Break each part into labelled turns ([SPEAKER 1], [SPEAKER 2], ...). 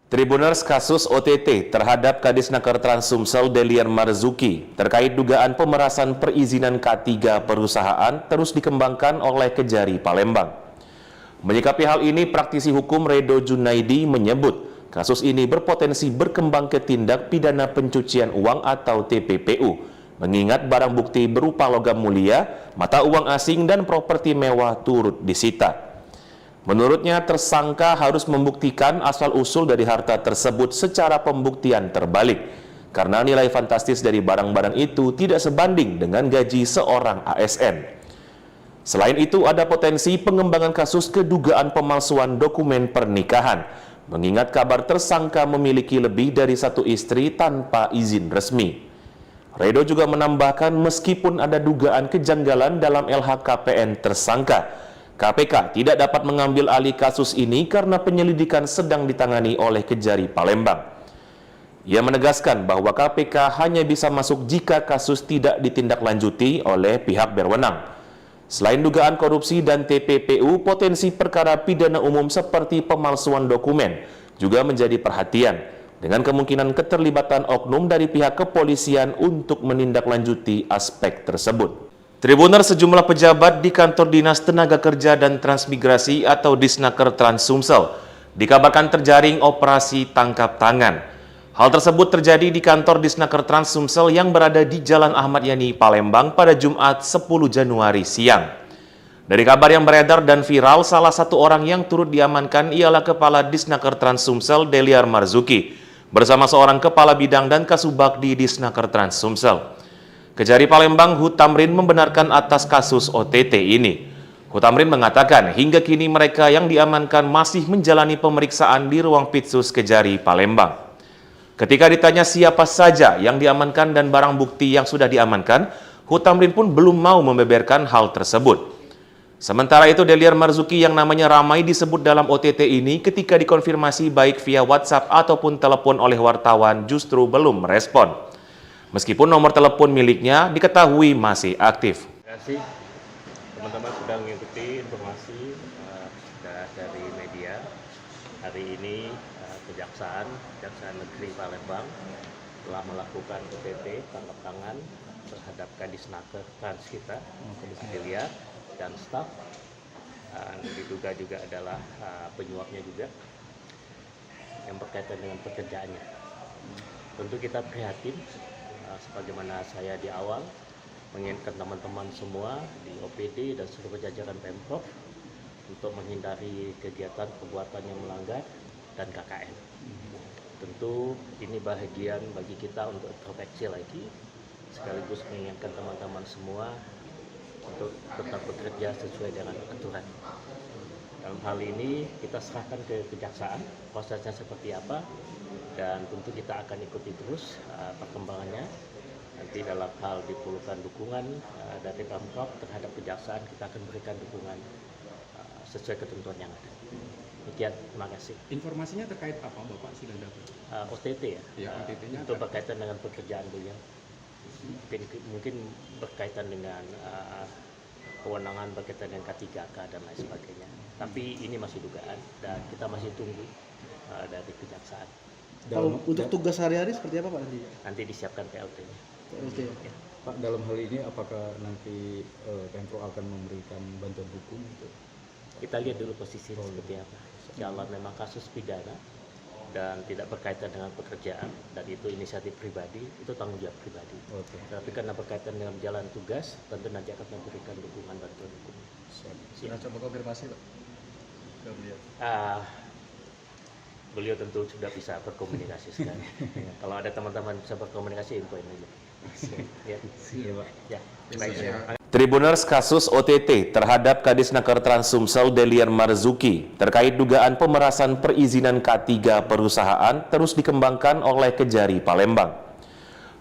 [SPEAKER 1] Tribuners kasus OTT terhadap Kadisnaker Trans Sumsel Deliar Marzuki terkait dugaan pemerasan perizinan K3 perusahaan terus dikembangkan oleh Kejari Palembang. Menyikapi hal ini, praktisi hukum Redo Junaidi menyebut kasus ini berpotensi berkembang ke tindak pidana pencucian uang atau TPPU, mengingat barang bukti berupa logam mulia, mata uang asing, dan properti mewah turut disita. Menurutnya, tersangka harus membuktikan asal-usul dari harta tersebut secara pembuktian terbalik, karena nilai fantastis dari barang-barang itu tidak sebanding dengan gaji seorang ASN. Selain itu, ada potensi pengembangan kasus kedugaan pemalsuan dokumen pernikahan, mengingat kabar tersangka memiliki lebih dari satu istri tanpa izin resmi. Redo juga menambahkan meskipun ada dugaan kejanggalan dalam LHKPN tersangka, KPK tidak dapat mengambil alih kasus ini karena penyelidikan sedang ditangani oleh Kejari Palembang. Ia menegaskan bahwa KPK hanya bisa masuk jika kasus tidak ditindaklanjuti oleh pihak berwenang. Selain dugaan korupsi dan TPPU, potensi perkara pidana umum seperti pemalsuan dokumen juga menjadi perhatian, dengan kemungkinan keterlibatan oknum dari pihak kepolisian untuk menindaklanjuti aspek tersebut. Tribuner sejumlah pejabat di Kantor Dinas Tenaga Kerja dan Transmigrasi atau Disnaker Trans Sumsel dikabarkan terjaring operasi tangkap tangan. Hal tersebut terjadi di kantor Disnaker Trans Sumsel yang berada di Jalan Ahmad Yani, Palembang pada Jumat 10 Januari siang. Dari kabar yang beredar dan viral, salah satu orang yang turut diamankan ialah Kepala Disnaker Trans Sumsel Deliar Marzuki bersama seorang Kepala Bidang dan Kasubag di Disnaker Trans Sumsel. Kejari Palembang Hutamrin membenarkan atas kasus OTT ini. Hutamrin mengatakan hingga kini mereka yang diamankan masih menjalani pemeriksaan di ruang Pitsus Kejari Palembang. Ketika ditanya siapa saja yang diamankan dan barang bukti yang sudah diamankan, Hutamrin pun belum mau membeberkan hal tersebut. Sementara itu, Deliar Marzuki yang namanya ramai disebut dalam OTT ini ketika dikonfirmasi baik via WhatsApp ataupun telepon oleh wartawan justru belum merespon. Meskipun nomor telepon miliknya diketahui masih aktif.
[SPEAKER 2] Terima kasih teman-teman sudah mengikuti informasi dari media. Hari ini Kejaksaan Negeri Palembang telah melakukan OTT tangkap tangan terhadap Kadisnaker Trans kita, Deliar dan staf. Diduga juga adalah penyuapnya juga yang berkaitan dengan pekerjaannya. Tentu kita prihatin. Sebagaimana saya di awal mengingatkan teman-teman semua di OPD dan seluruh jajaran Pemprov untuk menghindari kegiatan perbuatan yang melanggar dan KKN. Tentu ini bahagian bagi kita untuk introspeksi lagi, sekaligus mengingatkan teman-teman semua untuk tetap bekerja sesuai dengan aturan. Dalam hal ini kita serahkan ke Kejaksaan prosesnya seperti apa, dan tentu kita akan ikuti terus perkembangannya. Nanti dalam hal diperlukan dukungan dari Pemprov terhadap Kejaksaan, kita akan berikan dukungan sesuai ketentuan yang ada. Demikian, terima kasih.
[SPEAKER 3] Informasinya terkait apa Bapak sudah dapat?
[SPEAKER 2] OTT ya,
[SPEAKER 3] OTT-nya
[SPEAKER 2] itu berkaitan dengan pekerjaan beliau. Mungkin berkaitan dengan kewenangan berkaitan dengan K3K dan lain sebagainya. Tapi ini masih dugaan dan kita masih tunggu dari Kejaksaan.
[SPEAKER 4] Untuk tugas sehari-hari seperti apa Pak nanti?
[SPEAKER 2] Nanti disiapkan PLT-nya.
[SPEAKER 4] Ya.
[SPEAKER 5] Pak, dalam hal ini apakah nanti Pemprov akan memberikan bantuan hukum?
[SPEAKER 2] Kita lihat dulu posisinya seperti apa. Kalau memang kasus pidana dan tidak berkaitan dengan pekerjaan dan itu inisiatif pribadi, itu tanggung jawab pribadi. Tapi karena berkaitan dengan jalan tugas, tentu nanti akan memberikan dukungan bantuan hukum.
[SPEAKER 4] Sudah coba konfirmasi Pak?
[SPEAKER 2] Beliau tentu sudah bisa berkomunikasi sekali. Kalau ada teman-teman bisa berkomunikasi, infoin aja. Ya, baik.
[SPEAKER 1] Tribuners kasus OTT terhadap Kadisnaker Trans Sumsel Deliar Marzuki terkait dugaan pemerasan perizinan K3 perusahaan terus dikembangkan oleh Kejari Palembang.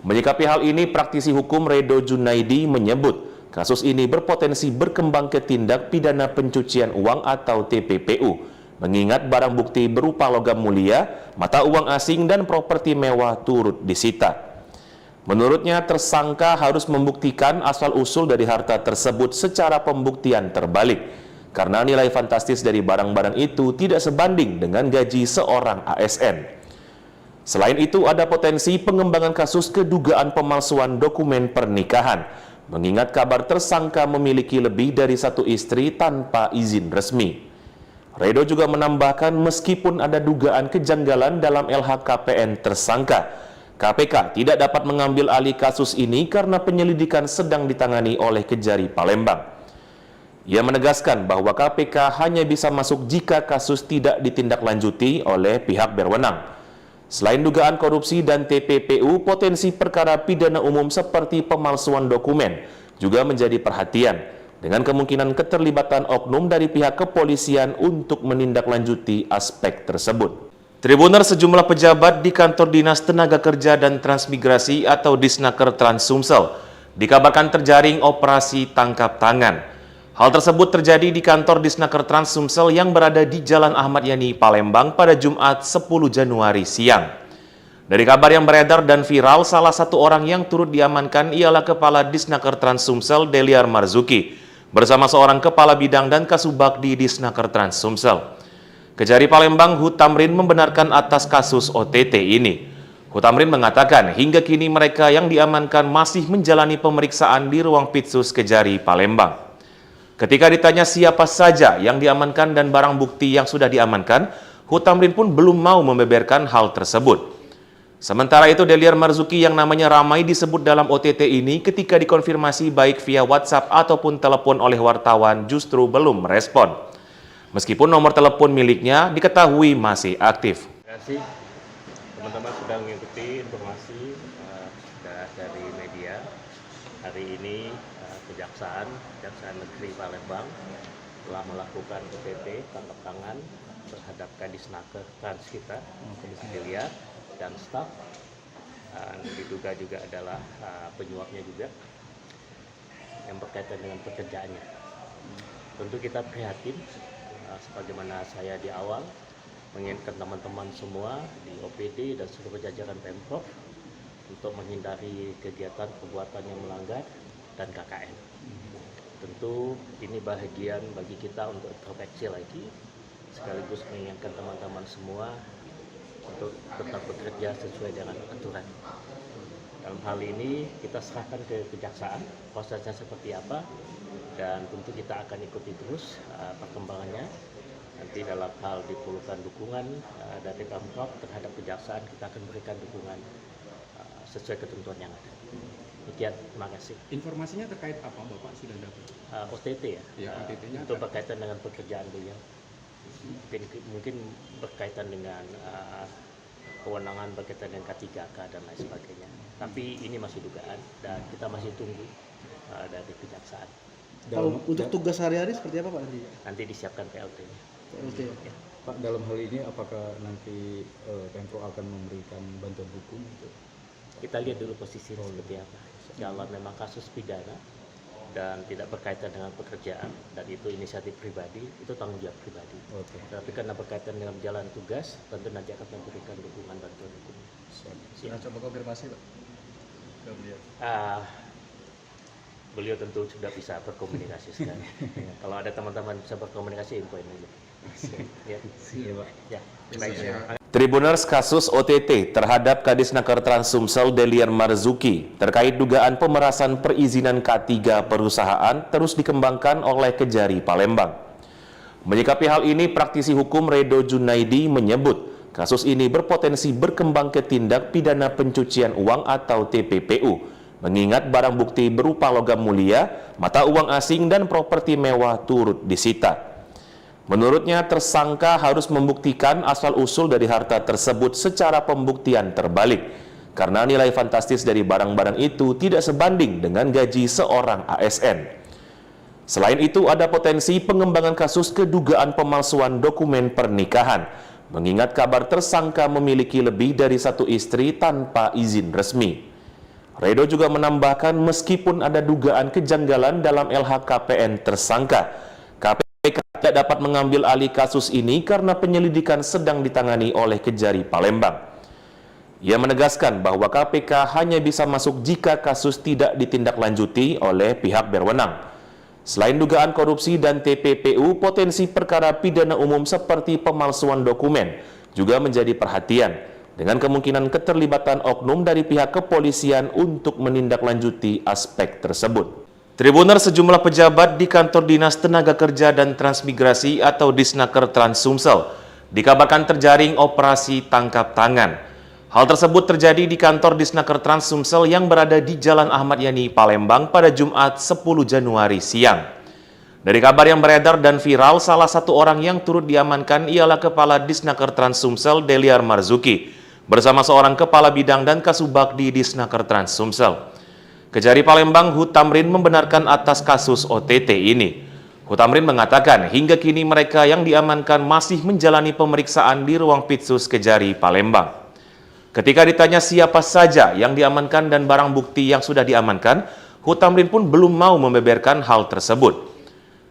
[SPEAKER 1] Menyikapi hal ini, praktisi hukum Redo Junaidi menyebut kasus ini berpotensi berkembang ke tindak pidana pencucian uang atau TPPU, mengingat barang bukti berupa logam mulia, mata uang asing, dan properti mewah turut disita. Menurutnya, tersangka harus membuktikan asal-usul dari harta tersebut secara pembuktian terbalik, karena nilai fantastis dari barang-barang itu tidak sebanding dengan gaji seorang ASN. Selain itu, ada potensi pengembangan kasus kedugaan pemalsuan dokumen pernikahan, mengingat kabar tersangka memiliki lebih dari satu istri tanpa izin resmi. Redo juga menambahkan meskipun ada dugaan kejanggalan dalam LHKPN tersangka, KPK tidak dapat mengambil alih kasus ini karena penyelidikan sedang ditangani oleh Kejari Palembang. Ia menegaskan bahwa KPK hanya bisa masuk jika kasus tidak ditindaklanjuti oleh pihak berwenang. Selain dugaan korupsi dan TPPU, potensi perkara pidana umum seperti pemalsuan dokumen juga menjadi perhatian, dengan kemungkinan keterlibatan oknum dari pihak kepolisian untuk menindaklanjuti aspek tersebut. Tribuners, sejumlah pejabat di Kantor Dinas Tenaga Kerja dan Transmigrasi atau Disnaker Trans Sumsel dikabarkan terjaring operasi tangkap tangan. Hal tersebut terjadi di kantor Disnaker Trans Sumsel yang berada di Jalan Ahmad Yani, Palembang pada Jumat 10 Januari siang. Dari kabar yang beredar dan viral, salah satu orang yang turut diamankan ialah Kepala Disnaker Trans Sumsel Deliar Marzuki bersama seorang Kepala Bidang dan Kasubag di Disnaker Trans Sumsel. Kejari Palembang Hutamrin membenarkan atas kasus OTT ini. Hutamrin mengatakan hingga kini mereka yang diamankan masih menjalani pemeriksaan di ruang Pitsus Kejari Palembang. Ketika ditanya siapa saja yang diamankan dan barang bukti yang sudah diamankan, Hutamrin pun belum mau membeberkan hal tersebut. Sementara itu, Deliar Marzuki yang namanya ramai disebut dalam OTT ini ketika dikonfirmasi baik via WhatsApp ataupun telepon oleh wartawan justru belum merespon. Meskipun nomor telepon miliknya diketahui masih aktif.
[SPEAKER 2] Terima kasih teman-teman sudah mengikuti informasi dari media. Hari ini Kejaksaan Negeri Palembang telah melakukan OTT tangkap tangan terhadap Kadisnaker Trans kita, Deliar dan staf. Diduga juga adalah penyuapnya juga yang berkaitan dengan pekerjaannya. Tentu kita prihatin, sebagaimana saya di awal mengingatkan teman-teman semua di OPD dan seluruh jajaran Pemprov untuk menghindari kegiatan perbuatan yang melanggar dan KKN. Tentu ini bahagian bagi kita untuk introspeksi lagi, sekaligus mengingatkan teman-teman semua untuk tetap bekerja sesuai dengan aturan. Dalam hal ini kita serahkan ke Kejaksaan prosesnya seperti apa, dan tentu kita akan ikuti terus perkembangannya. Nanti dalam hal diperlukan dukungan dari Pemprov terhadap Kejaksaan, kita akan berikan dukungan sesuai ketentuan yang ada. Demikian, terima kasih.
[SPEAKER 3] Informasinya terkait apa Bapak sudah dapat?
[SPEAKER 2] OTT ya,
[SPEAKER 3] Ya, OTT-nya
[SPEAKER 2] itu berkaitan dengan pekerjaan beliau. Mungkin berkaitan dengan kewenangan berkaitan dengan K3K dan lain sebagainya. Tapi ini masih dugaan dan kita masih tunggu dari Kejaksaan.
[SPEAKER 4] Untuk tugas sehari-hari seperti apa Pak nanti?
[SPEAKER 2] Nanti disiapkan PLT-nya.
[SPEAKER 4] PLT.
[SPEAKER 2] Ya.
[SPEAKER 5] Pak, dalam hal ini apakah nanti Pemprov akan memberikan bantuan hukum?
[SPEAKER 2] Kita lihat dulu posisinya seperti apa. Kalau memang kasus pidana dan tidak berkaitan dengan pekerjaan dan itu inisiatif pribadi, itu tanggung jawab pribadi.
[SPEAKER 5] Oke.
[SPEAKER 2] Tapi karena berkaitan dengan jalan tugas, tentu nanti akan memberikan dukungan bantuan hukum.
[SPEAKER 4] Sudah coba konfirmasi Pak? Beliau.
[SPEAKER 2] Beliau tentu sudah bisa berkomunikasi sekarang. Kalau ada teman-teman bisa berkomunikasi, infoin aja. Ya.
[SPEAKER 5] Iya, Pak.
[SPEAKER 2] Ya. Baik.
[SPEAKER 1] Tribuners, kasus OTT terhadap Kadisnaker Trans Sumsel Deliar Marzuki terkait dugaan pemerasan perizinan K3 perusahaan terus dikembangkan oleh Kejari Palembang. Menyikapi hal ini, praktisi hukum Redo Junaidi menyebut kasus ini berpotensi berkembang ke tindak pidana pencucian uang atau TPPU, mengingat barang bukti berupa logam mulia, mata uang asing, dan properti mewah turut disita. Menurutnya, tersangka harus membuktikan asal-usul dari harta tersebut secara pembuktian terbalik, karena nilai fantastis dari barang-barang itu tidak sebanding dengan gaji seorang ASN. Selain itu, ada potensi pengembangan kasus kedugaan pemalsuan dokumen pernikahan, mengingat kabar tersangka memiliki lebih dari satu istri tanpa izin resmi. Redo juga menambahkan meskipun ada dugaan kejanggalan dalam LHKPN tersangka, KPK tidak dapat mengambil alih kasus ini karena penyelidikan sedang ditangani oleh Kejari Palembang. Ia menegaskan bahwa KPK hanya bisa masuk jika kasus tidak ditindaklanjuti oleh pihak berwenang. Selain dugaan korupsi dan TPPU, potensi perkara pidana umum seperti pemalsuan dokumen juga menjadi perhatian dengan kemungkinan keterlibatan oknum dari pihak kepolisian untuk menindaklanjuti aspek tersebut. Tribuner sejumlah pejabat di kantor Dinas Tenaga Kerja dan Transmigrasi atau Disnaker Trans Sumsel dikabarkan terjaring operasi tangkap tangan. Hal tersebut terjadi di kantor Disnaker Trans Sumsel yang berada di Jalan Ahmad Yani, Palembang pada Jumat 10 Januari siang. Dari kabar yang beredar dan viral, salah satu orang yang turut diamankan ialah Kepala Disnaker Trans Sumsel Deliar Marzuki bersama seorang Kepala Bidang dan Kasubag di Disnaker Trans Sumsel. Kejari Palembang Hutamrin membenarkan atas kasus OTT ini. Hutamrin mengatakan hingga kini mereka yang diamankan masih menjalani pemeriksaan di ruang Pitsus Kejari Palembang. Ketika ditanya siapa saja yang diamankan dan barang bukti yang sudah diamankan, Hutamrin pun belum mau membeberkan hal tersebut.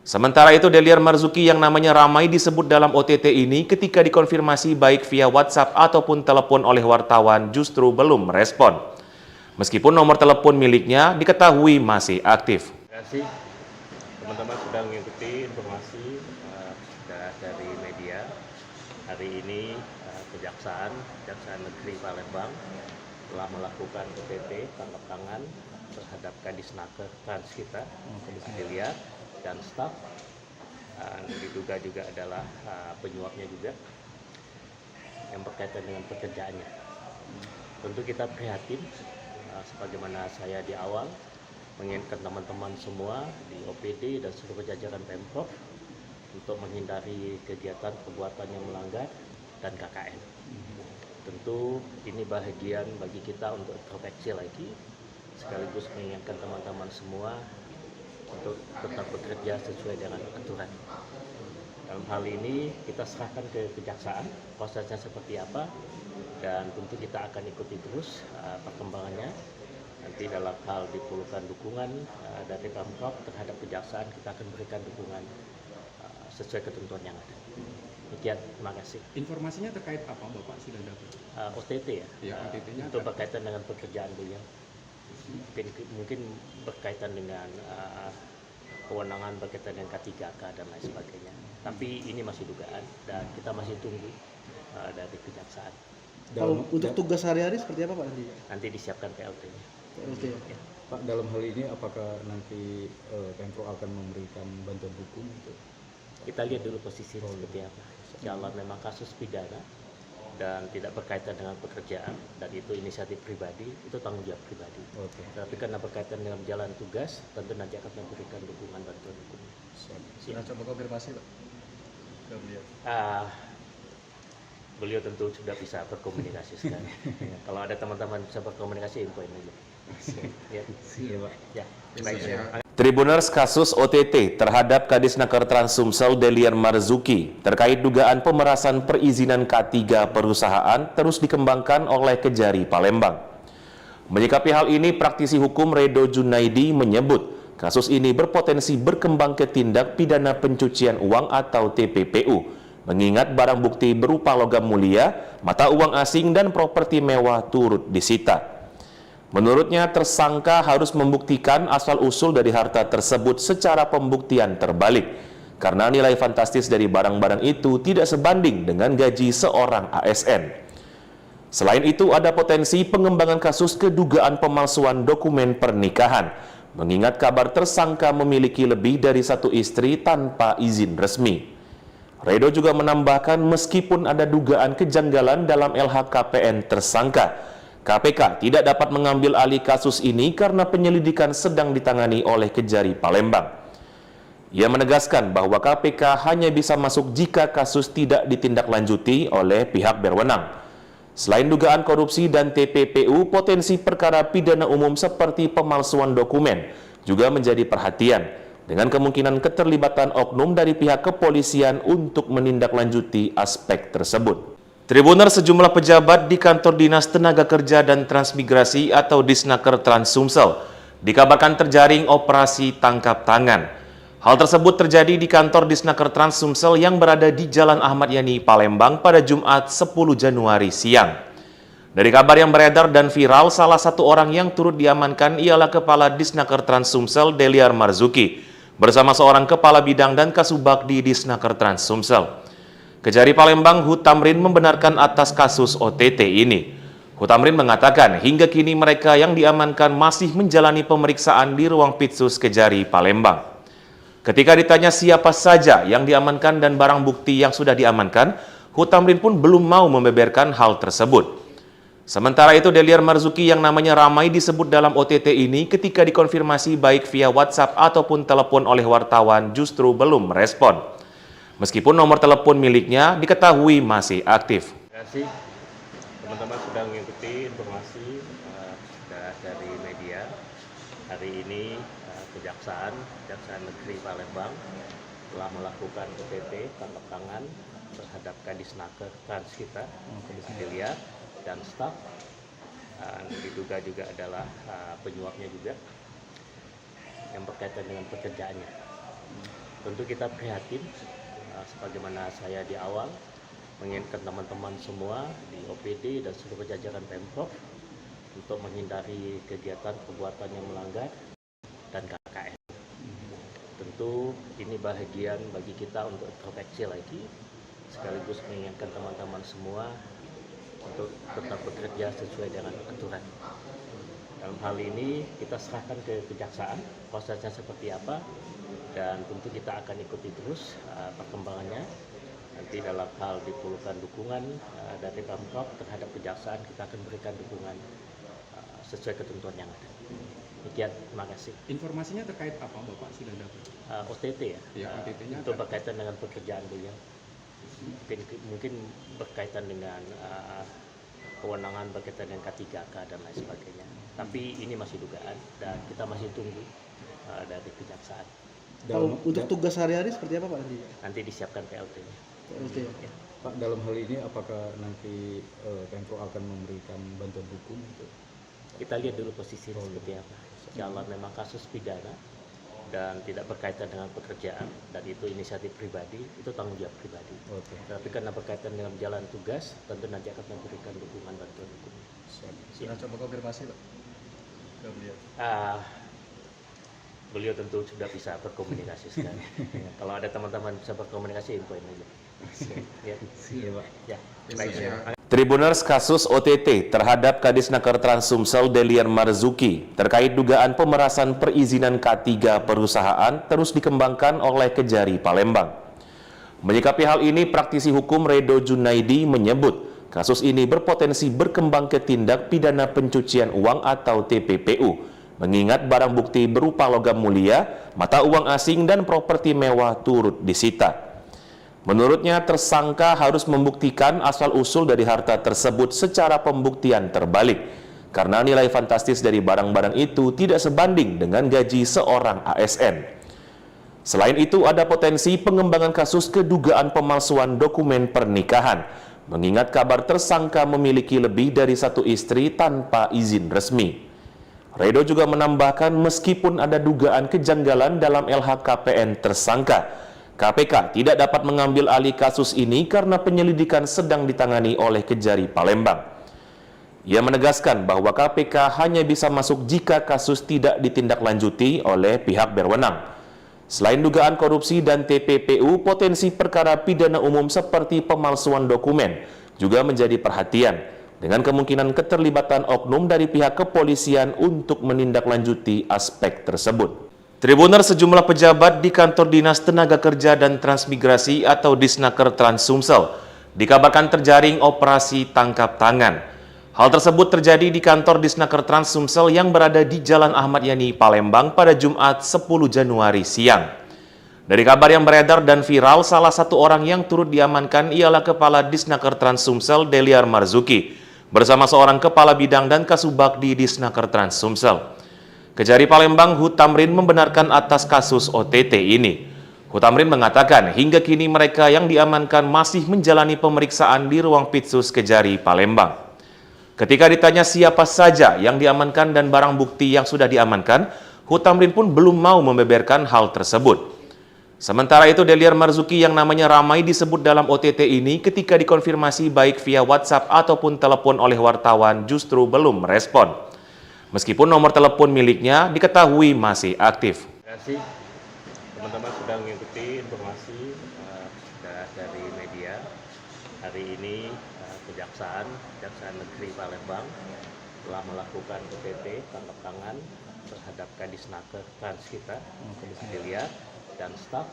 [SPEAKER 1] Sementara itu, Deliar Marzuki yang namanya ramai disebut dalam OTT ini ketika dikonfirmasi baik via WhatsApp ataupun telepon oleh wartawan justru belum merespon. Meskipun nomor telepon miliknya diketahui masih aktif.
[SPEAKER 2] Terima kasih teman-teman sudah mengikuti informasi dari media. Hari ini Kejaksaan Negeri Palembang telah melakukan OTT tangkap tangan terhadap Kadisnaker Trans kita, Delia dan staf. Diduga juga adalah penyuapnya juga yang berkaitan dengan pekerjaannya. Tentu kita prihatin, sebagaimana saya di awal mengingatkan teman-teman semua di OPD dan seluruh jajaran Pemprov untuk menghindari kegiatan perbuatan yang melanggar dan KKN. Tentu ini bahagian bagi kita untuk introspeksi lagi, sekaligus mengingatkan teman-teman semua untuk tetap bekerja sesuai dengan aturan. Dalam hal ini kita serahkan ke Kejaksaan prosesnya seperti apa, dan tentu kita akan ikuti terus perkembangannya. Nanti dalam hal diperlukan dukungan dari Pemprov terhadap Kejaksaan, kita akan berikan dukungan sesuai ketentuan yang ada. Demikian, terima kasih.
[SPEAKER 3] Informasinya terkait apa Bapak sudah dapat?
[SPEAKER 2] OTT ya,
[SPEAKER 3] Ya, OTT-nya
[SPEAKER 2] itu berkaitan dengan pekerjaan beliau. Mungkin berkaitan dengan kewenangan berkaitan dengan K3K dan lain sebagainya. Tapi ini masih dugaan dan kita masih tunggu dari Kejaksaan.
[SPEAKER 6] Kalau untuk tugas sehari-hari seperti apa Pak nanti?
[SPEAKER 2] Nanti disiapkan PLT-nya.
[SPEAKER 6] PLT ya.
[SPEAKER 5] Pak, dalam hal ini apakah nanti Pemprov akan memberikan bantuan hukum untuk
[SPEAKER 2] Kita lihat dulu posisi seperti apa. Insya Allah memang kasus pidana dan tidak berkaitan dengan pekerjaan dan itu inisiatif pribadi, itu tanggung jawab pribadi.
[SPEAKER 5] Oke.
[SPEAKER 2] Tapi karena berkaitan dengan jalan tugas, tentu nanti akan memberikan dukungan bantuan hukum.
[SPEAKER 4] Sudah coba konfirmasi Pak ke beliau?
[SPEAKER 2] Beliau tentu sudah bisa berkomunikasi sekarang. Kalau ada teman-teman bisa berkomunikasi, infoin aja. Ya,
[SPEAKER 5] Iya, Pak.
[SPEAKER 2] ya. Baik.
[SPEAKER 1] Tribuners kasus OTT terhadap Kadisnaker Trans Sumsel Deliar Marzuki terkait dugaan pemerasan perizinan K3 perusahaan terus dikembangkan oleh Kejari Palembang. Menyikapi hal ini, praktisi hukum Redo Junaidi menyebut kasus ini berpotensi berkembang ke tindak pidana pencucian uang atau TPPU, mengingat barang bukti berupa logam mulia, mata uang asing, dan properti mewah turut disita. Menurutnya, tersangka harus membuktikan asal-usul dari harta tersebut secara pembuktian terbalik, karena nilai fantastis dari barang-barang itu tidak sebanding dengan gaji seorang ASN. Selain itu, ada potensi pengembangan kasus kedugaan pemalsuan dokumen pernikahan, mengingat kabar tersangka memiliki lebih dari satu istri tanpa izin resmi. Redo juga menambahkan meskipun ada dugaan kejanggalan dalam LHKPN tersangka, KPK tidak dapat mengambil alih kasus ini karena penyelidikan sedang ditangani oleh Kejari Palembang. Ia menegaskan bahwa KPK hanya bisa masuk jika kasus tidak ditindaklanjuti oleh pihak berwenang. Selain dugaan korupsi dan TPPU, potensi perkara pidana umum seperti pemalsuan dokumen juga menjadi perhatian dengan kemungkinan keterlibatan oknum dari pihak kepolisian untuk menindaklanjuti aspek tersebut. Tribuner sejumlah pejabat di kantor Dinas Tenaga Kerja dan Transmigrasi atau Disnaker Trans Sumsel dikabarkan terjaring operasi tangkap tangan. Hal tersebut terjadi di kantor Disnaker Trans Sumsel yang berada di Jalan Ahmad Yani, Palembang pada Jumat 10 Januari siang. Dari kabar yang beredar dan viral, salah satu orang yang turut diamankan ialah Kepala Disnaker Trans Sumsel Deliar Marzuki bersama seorang kepala bidang dan kasubag di Disnaker Trans Sumsel. Kejari Palembang Hutamrin membenarkan atas kasus OTT ini. Hutamrin mengatakan hingga kini mereka yang diamankan masih menjalani pemeriksaan di ruang Pitsus Kejari Palembang. Ketika ditanya siapa saja yang diamankan dan barang bukti yang sudah diamankan, Hutamrin pun belum mau membeberkan hal tersebut. Sementara itu, Deliar Marzuki yang namanya ramai disebut dalam OTT ini ketika dikonfirmasi baik via WhatsApp ataupun telepon oleh wartawan justru belum merespon. Meskipun nomor telepon miliknya diketahui masih aktif.
[SPEAKER 2] Terima kasih teman-teman sudah mengikuti informasi dari media. Hari ini Kejaksaan Negeri Palembang telah melakukan OTT tangkap tangan terhadap Kadisnaker Trans kita, Kadis Deliar dan staf. Diduga juga adalah penyuapnya juga yang berkaitan dengan pekerjaannya. Tentu kita prihatin, sebagaimana saya di awal mengingatkan teman-teman semua di OPD dan seluruh jajaran Pemprov untuk menghindari kegiatan perbuatan yang melanggar dan KKN. Tentu ini bahagian bagi kita untuk introspeksi lagi, sekaligus mengingatkan teman-teman semua untuk tetap bekerja sesuai dengan aturan. Dalam hal ini kita serahkan ke Kejaksaan prosesnya seperti apa, dan tentu kita akan ikuti terus perkembangannya. Nanti dalam hal diperlukan dukungan dari Pemprov terhadap Kejaksaan, kita akan berikan dukungan sesuai ketentuan yang ada. Demikian, terima kasih.
[SPEAKER 3] Informasinya terkait apa Bapak sudah dapat?
[SPEAKER 2] OTT ya,
[SPEAKER 3] Ya, OTT-nya
[SPEAKER 2] itu berkaitan dengan pekerjaan beliau. Mungkin berkaitan dengan kewenangan berkaitan dengan K3K dan lain sebagainya. Tapi ini masih dugaan dan kita masih tunggu dari Kejaksaan.
[SPEAKER 6] Kalau untuk tugas sehari-hari seperti apa Pak nanti?
[SPEAKER 2] Nanti disiapkan PLT-nya.
[SPEAKER 6] PLT.
[SPEAKER 5] Pak, dalam hal ini apakah nanti Pemprov akan memberikan bantuan hukum?
[SPEAKER 2] Kita lihat dulu posisinya seperti apa. Insya Allah memang kasus pidana dan tidak berkaitan dengan pekerjaan, dan itu inisiatif pribadi, itu tanggung jawab pribadi.
[SPEAKER 5] Oke.
[SPEAKER 2] Tapi karena berkaitan dengan jalan tugas, tentu nanti akan memberikan dukungan bantuan hukum.
[SPEAKER 4] Sudah coba konfirmasi Pak ke beliau?
[SPEAKER 2] Beliau tentu sudah bisa berkomunikasi sekali. Kalau ada teman-teman bisa berkomunikasi, infoin aja. Ya.
[SPEAKER 5] Iya, Pak.
[SPEAKER 2] Ya. Baik.
[SPEAKER 1] Tribuners kasus OTT terhadap Kadisnaker Trans Sumsel Deliar Marzuki terkait dugaan pemerasan perizinan K3 perusahaan terus dikembangkan oleh Kejari Palembang. Menyikapi hal ini, praktisi hukum Redo Junaidi menyebut kasus ini berpotensi berkembang ke tindak pidana pencucian uang atau TPPU, mengingat barang bukti berupa logam mulia, mata uang asing, dan properti mewah turut disita. Menurutnya, tersangka harus membuktikan asal-usul dari harta tersebut secara pembuktian terbalik, karena nilai fantastis dari barang-barang itu tidak sebanding dengan gaji seorang ASN. Selain itu, ada potensi pengembangan kasus kedugaan pemalsuan dokumen pernikahan, mengingat kabar tersangka memiliki lebih dari satu istri tanpa izin resmi. Redo juga menambahkan meskipun ada dugaan kejanggalan dalam LHKPN tersangka, KPK tidak dapat mengambil alih kasus ini karena penyelidikan sedang ditangani oleh Kejari Palembang. Ia menegaskan bahwa KPK hanya bisa masuk jika kasus tidak ditindaklanjuti oleh pihak berwenang. Selain dugaan korupsi dan TPPU, potensi perkara pidana umum seperti pemalsuan dokumen juga menjadi perhatian, dengan kemungkinan keterlibatan oknum dari pihak kepolisian untuk menindaklanjuti aspek tersebut. Tribuners, sejumlah pejabat di Kantor Dinas Tenaga Kerja dan Transmigrasi atau Disnaker Trans Sumsel dikabarkan terjaring operasi tangkap tangan. Hal tersebut terjadi di kantor Disnaker Trans Sumsel yang berada di Jalan Ahmad Yani, Palembang pada Jumat 10 Januari siang. Dari kabar yang beredar dan viral, salah satu orang yang turut diamankan ialah Kepala Disnaker Trans Sumsel Deliar Marzuki bersama seorang kepala bidang dan kasubag di Disnaker Trans Sumsel. Kejari Palembang Hutamrin membenarkan atas kasus OTT ini. Hutamrin mengatakan hingga kini mereka yang diamankan masih menjalani pemeriksaan di ruang Pitsus Kejari Palembang. Ketika ditanya siapa saja yang diamankan dan barang bukti yang sudah diamankan, Hutamrin pun belum mau membeberkan hal tersebut. Sementara itu, Deliar Marzuki yang namanya ramai disebut dalam OTT ini ketika dikonfirmasi baik via WhatsApp ataupun telepon oleh wartawan justru belum merespon. Meskipun nomor telepon miliknya diketahui masih aktif.
[SPEAKER 2] Terima kasih teman-teman sudah mengikuti informasi dari media. Hari ini Kejaksaan Negeri Palembang telah melakukan OTT tangkap tangan terhadap Kadis Naker Trans kita, Delia, dan staf.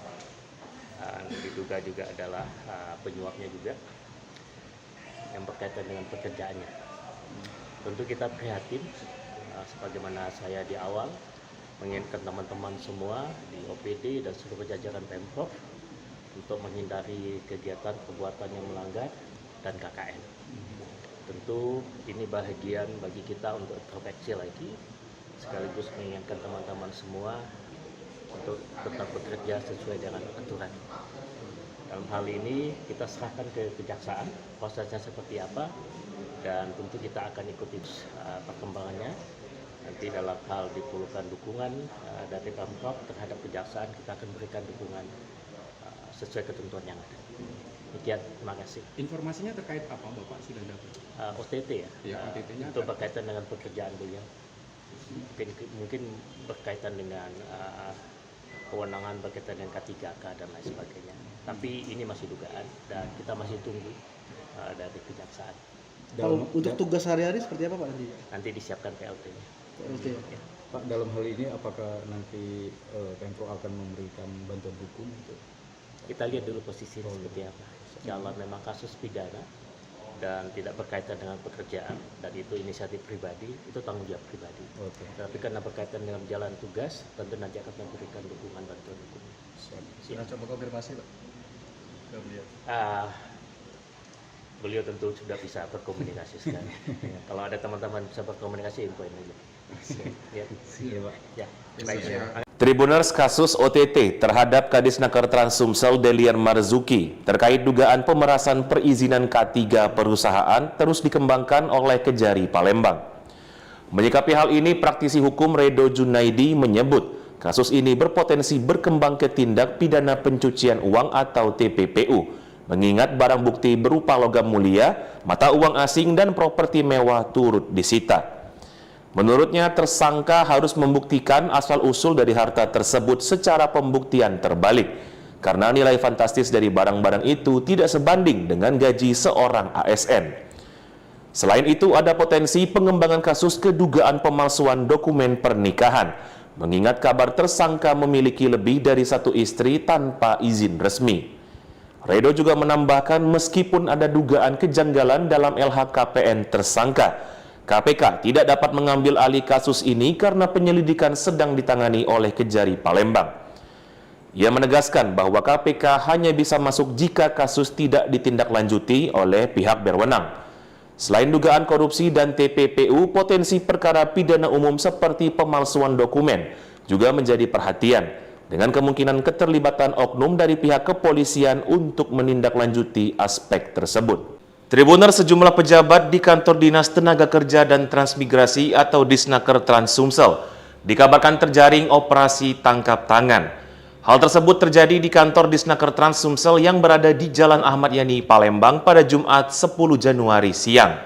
[SPEAKER 2] Diduga juga adalah penyuapnya juga yang berkaitan dengan pekerjaannya. Tentu kita prihatin, sebagaimana saya di awal mengingatkan teman-teman semua di OPD dan seluruh jajaran Pemprov untuk menghindari kegiatan perbuatan yang melanggar dan KKN. Tentu ini bahagian bagi kita untuk introspeksi lagi, sekaligus mengingatkan teman-teman semua untuk tetap bekerja sesuai dengan aturan. Dalam hal ini kita serahkan ke Kejaksaan prosesnya seperti apa, dan tentu kita akan ikuti perkembangannya. Nanti dalam hal diperlukan dukungan dari Pemprov terhadap Kejaksaan, kita akan berikan dukungan sesuai ketentuan yang ada. Demikian, terima kasih.
[SPEAKER 3] Informasinya terkait apa Bapak sudah dapat?
[SPEAKER 2] OTT ya,
[SPEAKER 3] Ya, OTT-nya
[SPEAKER 2] itu berkaitan dengan pekerjaan beliau. Mungkin berkaitan dengan kewenangan berkaitan dengan K3K dan lain sebagainya. Tapi ini masih dugaan dan kita masih tunggu dari Kejaksaan.
[SPEAKER 6] Untuk tugas sehari-hari seperti apa Pak nanti?
[SPEAKER 2] Nanti disiapkan PLT-nya.
[SPEAKER 6] Oke.
[SPEAKER 5] Pak, dalam hal ini apakah nanti Pemprov akan memberikan bantuan hukum untuk
[SPEAKER 2] Kita lihat dulu posisinya seperti apa. Insya Allah memang kasus pidana dan tidak berkaitan dengan pekerjaan, dan itu inisiatif pribadi, itu tanggung jawab pribadi.
[SPEAKER 5] Oke.
[SPEAKER 2] Tapi karena berkaitan dengan jalan tugas, tentu nanti akan memberikan dukungan bantuan hukum.
[SPEAKER 4] Sudah coba konfirmasi Pak ke beliau?
[SPEAKER 2] Beliau tentu sudah bisa berkomunikasi sekali. Ya, kalau ada teman-teman bisa berkomunikasi, infoin aja. Ya,
[SPEAKER 5] Iya, Pak.
[SPEAKER 2] ya. Baik.
[SPEAKER 1] Tribuners kasus OTT terhadap Kadis Naker Trans Sumsel Delian Marzuki terkait dugaan pemerasan perizinan K3 perusahaan terus dikembangkan oleh Kejari Palembang. Menyikapi hal ini, praktisi hukum Redo Junaidi menyebut kasus ini berpotensi berkembang ke tindak pidana pencucian uang atau TPPU, mengingat barang bukti berupa logam mulia, mata uang asing, dan properti mewah turut disita. Menurutnya, tersangka harus membuktikan asal-usul dari harta tersebut secara pembuktian terbalik, karena nilai fantastis dari barang-barang itu tidak sebanding dengan gaji seorang ASN. Selain itu, ada potensi pengembangan kasus kedugaan pemalsuan dokumen pernikahan, mengingat kabar tersangka memiliki lebih dari satu istri tanpa izin resmi. Redo juga menambahkan meskipun ada dugaan kejanggalan dalam LHKPN tersangka, KPK tidak dapat mengambil alih kasus ini karena penyelidikan sedang ditangani oleh Kejari Palembang. Ia menegaskan bahwa KPK hanya bisa masuk jika kasus tidak ditindaklanjuti oleh pihak berwenang. Selain dugaan korupsi dan TPPU, potensi perkara pidana umum seperti pemalsuan dokumen juga menjadi perhatian, dengan kemungkinan keterlibatan oknum dari pihak kepolisian untuk menindaklanjuti aspek tersebut. Tribuners, sejumlah pejabat di Kantor Dinas Tenaga Kerja dan Transmigrasi atau Disnaker Trans Sumsel dikabarkan terjaring operasi tangkap tangan. Hal tersebut terjadi di kantor Disnaker Trans Sumsel yang berada di Jalan Ahmad Yani, Palembang pada Jumat 10 Januari siang.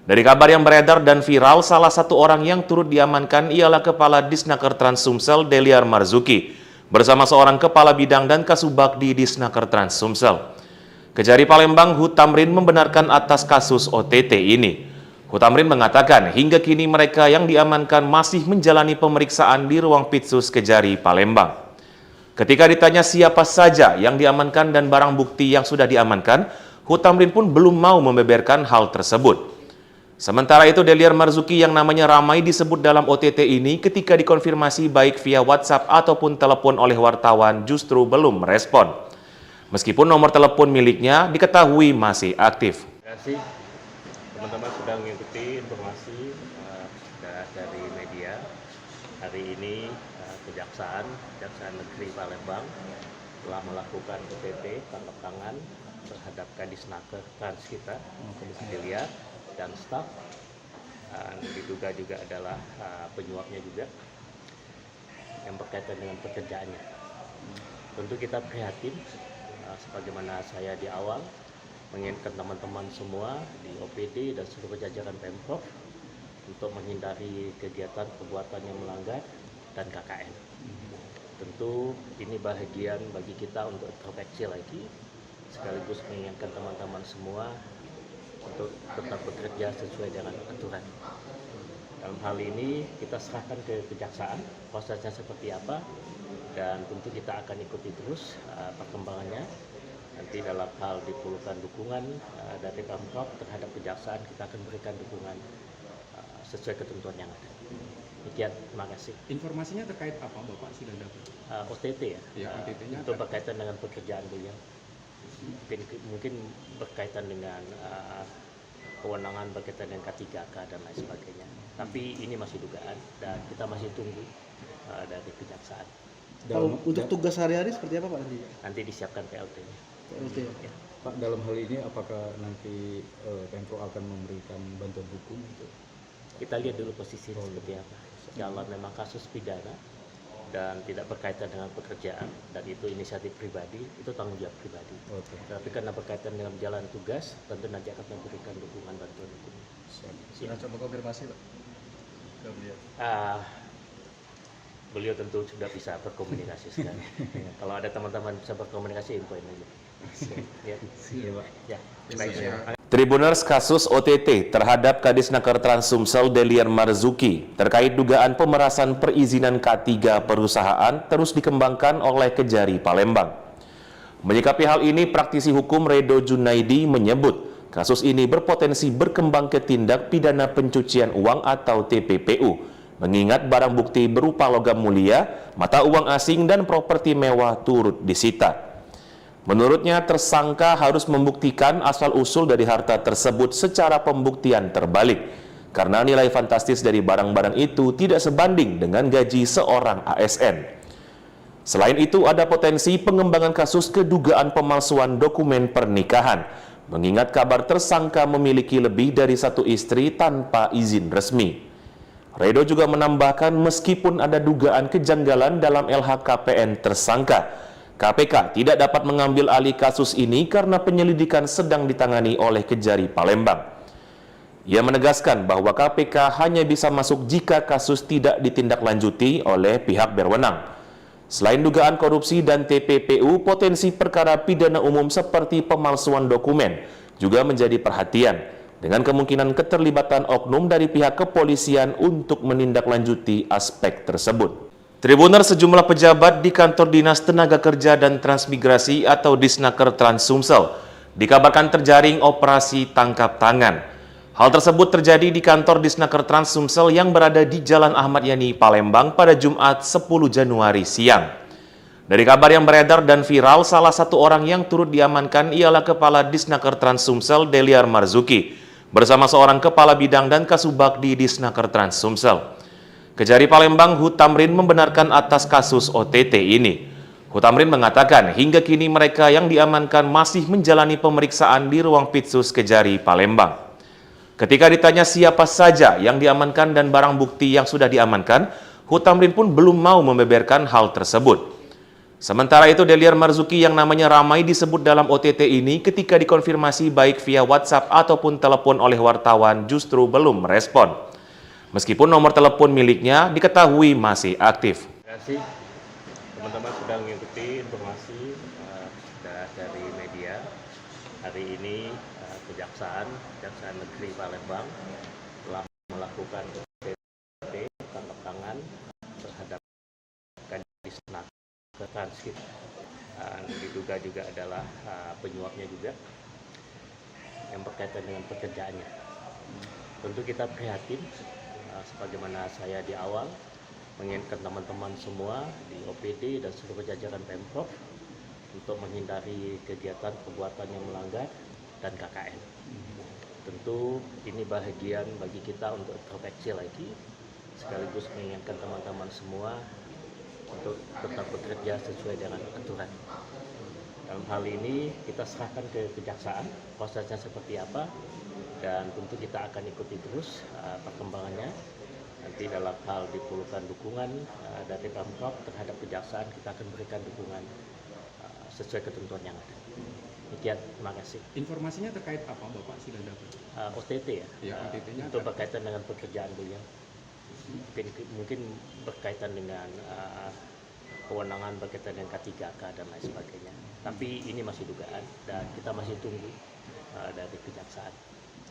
[SPEAKER 1] Dari kabar yang beredar dan viral, salah satu orang yang turut diamankan ialah Kepala Disnaker Trans Sumsel Delian Marzuki bersama seorang Kepala Bidang dan Kasubag di Disnaker Trans Sumsel. Kejari Palembang Hutamrin membenarkan atas kasus OTT ini. Hutamrin mengatakan hingga kini mereka yang diamankan masih menjalani pemeriksaan di ruang Pitsus Kejari Palembang. Ketika ditanya siapa saja yang diamankan dan barang bukti yang sudah diamankan, Hutamrin pun belum mau membeberkan hal tersebut. Sementara itu, Delian Marzuki yang namanya ramai disebut dalam OTT ini ketika dikonfirmasi baik via WhatsApp ataupun telepon oleh wartawan justru belum merespon. Meskipun nomor telepon miliknya diketahui masih aktif.
[SPEAKER 2] Terima kasih teman-teman sudah mengikuti informasi dari media. Hari ini Kejaksaan Negeri Palembang telah melakukan OTT tangkap tangan terhadap Kadis Naker Trans kita, Delia, dan staf. Diduga juga adalah penyuapnya juga yang berkaitan dengan pekerjaannya. Tentu kita prihatin, sebagaimana saya di awal mengingatkan teman-teman semua di OPD dan seluruh jajaran Pemprov untuk menghindari kegiatan perbuatan yang melanggar dan KKN. Tentu ini bahagian bagi kita untuk introspeksi lagi, sekaligus mengingatkan teman-teman semua untuk tetap bekerja sesuai dengan aturan. Dalam hal ini kita serahkan ke kejaksaan prosesnya seperti apa, dan tentu kita akan ikuti terus perkembangannya. Nanti dalam hal diperlukan dukungan dari Pemprov terhadap kejaksaan, kita akan berikan dukungan sesuai ketentuan yang ada. Demikian, terima kasih.
[SPEAKER 3] Informasinya terkait apa Bapak sudah dapat?
[SPEAKER 2] OTT ya,
[SPEAKER 3] Ya, OTT-nya
[SPEAKER 2] untuk berkaitan dengan pekerjaan beliau. Mungkin berkaitan dengan kewenangan berkaitan dengan K3K dan lain sebagainya. Tapi ini masih dugaan dan kita masih tunggu dari kejaksaan.
[SPEAKER 6] Kalau untuk tugas sehari-hari seperti apa Pak nanti?
[SPEAKER 2] Nanti disiapkan PLT-nya.
[SPEAKER 6] PLT.
[SPEAKER 2] Ya.
[SPEAKER 5] Pak, dalam hal ini apakah nanti Pemprov akan memberikan bantuan hukum untuk
[SPEAKER 2] Kita lihat dulu posisinya seperti apa. Kalau memang kasus pidana dan tidak berkaitan dengan pekerjaan dan itu inisiatif pribadi, itu tanggung jawab pribadi.
[SPEAKER 5] Oke.
[SPEAKER 2] Tapi karena berkaitan dengan jalan tugas, tentu nanti akan memberikan dukungan bantuan hukum.
[SPEAKER 4] Sudah coba konfirmasi Pak ke beliau?
[SPEAKER 2] Beliau tentu sudah bisa berkomunikasi sekarang. Ya, kalau ada teman-teman bisa berkomunikasi, infoin aja. Ya,
[SPEAKER 5] Iya, Pak.
[SPEAKER 2] ya. Baik.
[SPEAKER 1] Tribuners kasus OTT terhadap Kadisnaker Trans Sumsel Delian Marzuki terkait dugaan pemerasan perizinan K3 perusahaan terus dikembangkan oleh Kejari Palembang. Menyikapi hal ini, praktisi hukum Redo Junaidi menyebut kasus ini berpotensi berkembang ke tindak pidana pencucian uang atau TPPU, mengingat barang bukti berupa logam mulia, mata uang asing, dan properti mewah turut disita. Menurutnya, tersangka harus membuktikan asal-usul dari harta tersebut secara pembuktian terbalik, karena nilai fantastis dari barang-barang itu tidak sebanding dengan gaji seorang ASN. Selain itu, ada potensi pengembangan kasus kedugaan pemalsuan dokumen pernikahan, mengingat kabar tersangka memiliki lebih dari satu istri tanpa izin resmi. Redo juga menambahkan meskipun ada dugaan kejanggalan dalam LHKPN tersangka, KPK tidak dapat mengambil alih kasus ini karena penyelidikan sedang ditangani oleh Kejari Palembang. Ia menegaskan bahwa KPK hanya bisa masuk jika kasus tidak ditindaklanjuti oleh pihak berwenang. Selain dugaan korupsi dan TPPU, potensi perkara pidana umum seperti pemalsuan dokumen juga menjadi perhatian, dengan kemungkinan keterlibatan oknum dari pihak kepolisian untuk menindaklanjuti aspek tersebut. Tribuners, sejumlah pejabat di Kantor Dinas Tenaga Kerja dan Transmigrasi atau Disnaker Trans Sumsel dikabarkan terjaring operasi tangkap tangan. Hal tersebut terjadi di kantor Disnaker Trans Sumsel yang berada di Jalan Ahmad Yani, Palembang pada Jumat 10 Januari siang. Dari kabar yang beredar dan viral, salah satu orang yang turut diamankan ialah Kepala Disnaker Trans Sumsel Delian Marzuki bersama seorang Kepala Bidang dan Kasubag di Disnaker Trans Sumsel. Kejari Palembang Hutamrin membenarkan atas kasus OTT ini. Hutamrin mengatakan hingga kini mereka yang diamankan masih menjalani pemeriksaan di ruang Pitsus Kejari Palembang. Ketika ditanya siapa saja yang diamankan dan barang bukti yang sudah diamankan, Hutamrin pun belum mau membeberkan hal tersebut. Sementara itu, Delian Marzuki yang namanya ramai disebut dalam OTT ini ketika dikonfirmasi baik via WhatsApp ataupun telepon oleh wartawan justru belum merespon. Meskipun nomor telepon miliknya diketahui masih aktif.
[SPEAKER 2] Terima kasih teman-teman sudah mengikuti informasi dari media. Hari ini Kejaksaan Negeri Palembang telah melakukan OTT tangkap tangan terhadap Kadisnaker Transit. Diduga juga adalah penyuapnya juga yang berkaitan dengan pekerjaannya. Tentu kita prihatin. Sebagaimana saya di awal mengingatkan teman-teman semua di OPD dan seluruh jajaran Pemprov untuk menghindari kegiatan perbuatan yang melanggar dan KKN. Tentu ini bahagian bagi kita untuk introspeksi lagi, sekaligus mengingatkan teman-teman semua untuk tetap bekerja sesuai dengan aturan. Dalam hal ini kita serahkan ke kejaksaan prosesnya seperti apa, dan tentu kita akan ikuti terus perkembangannya. Nanti dalam hal diperlukan dukungan dari Pemprov terhadap kejaksaan, kita akan berikan dukungan sesuai ketentuan yang ada. Demikian, terima kasih.
[SPEAKER 3] Informasinya terkait apa Bapak sudah dapat?
[SPEAKER 2] OTT ya,
[SPEAKER 3] Ya, OTT-nya
[SPEAKER 2] untuk berkaitan dengan pekerjaan beliau. Mungkin berkaitan dengan kewenangan berkaitan dengan K3K dan lain sebagainya. Tapi ini masih dugaan dan kita masih tunggu dari kejaksaan.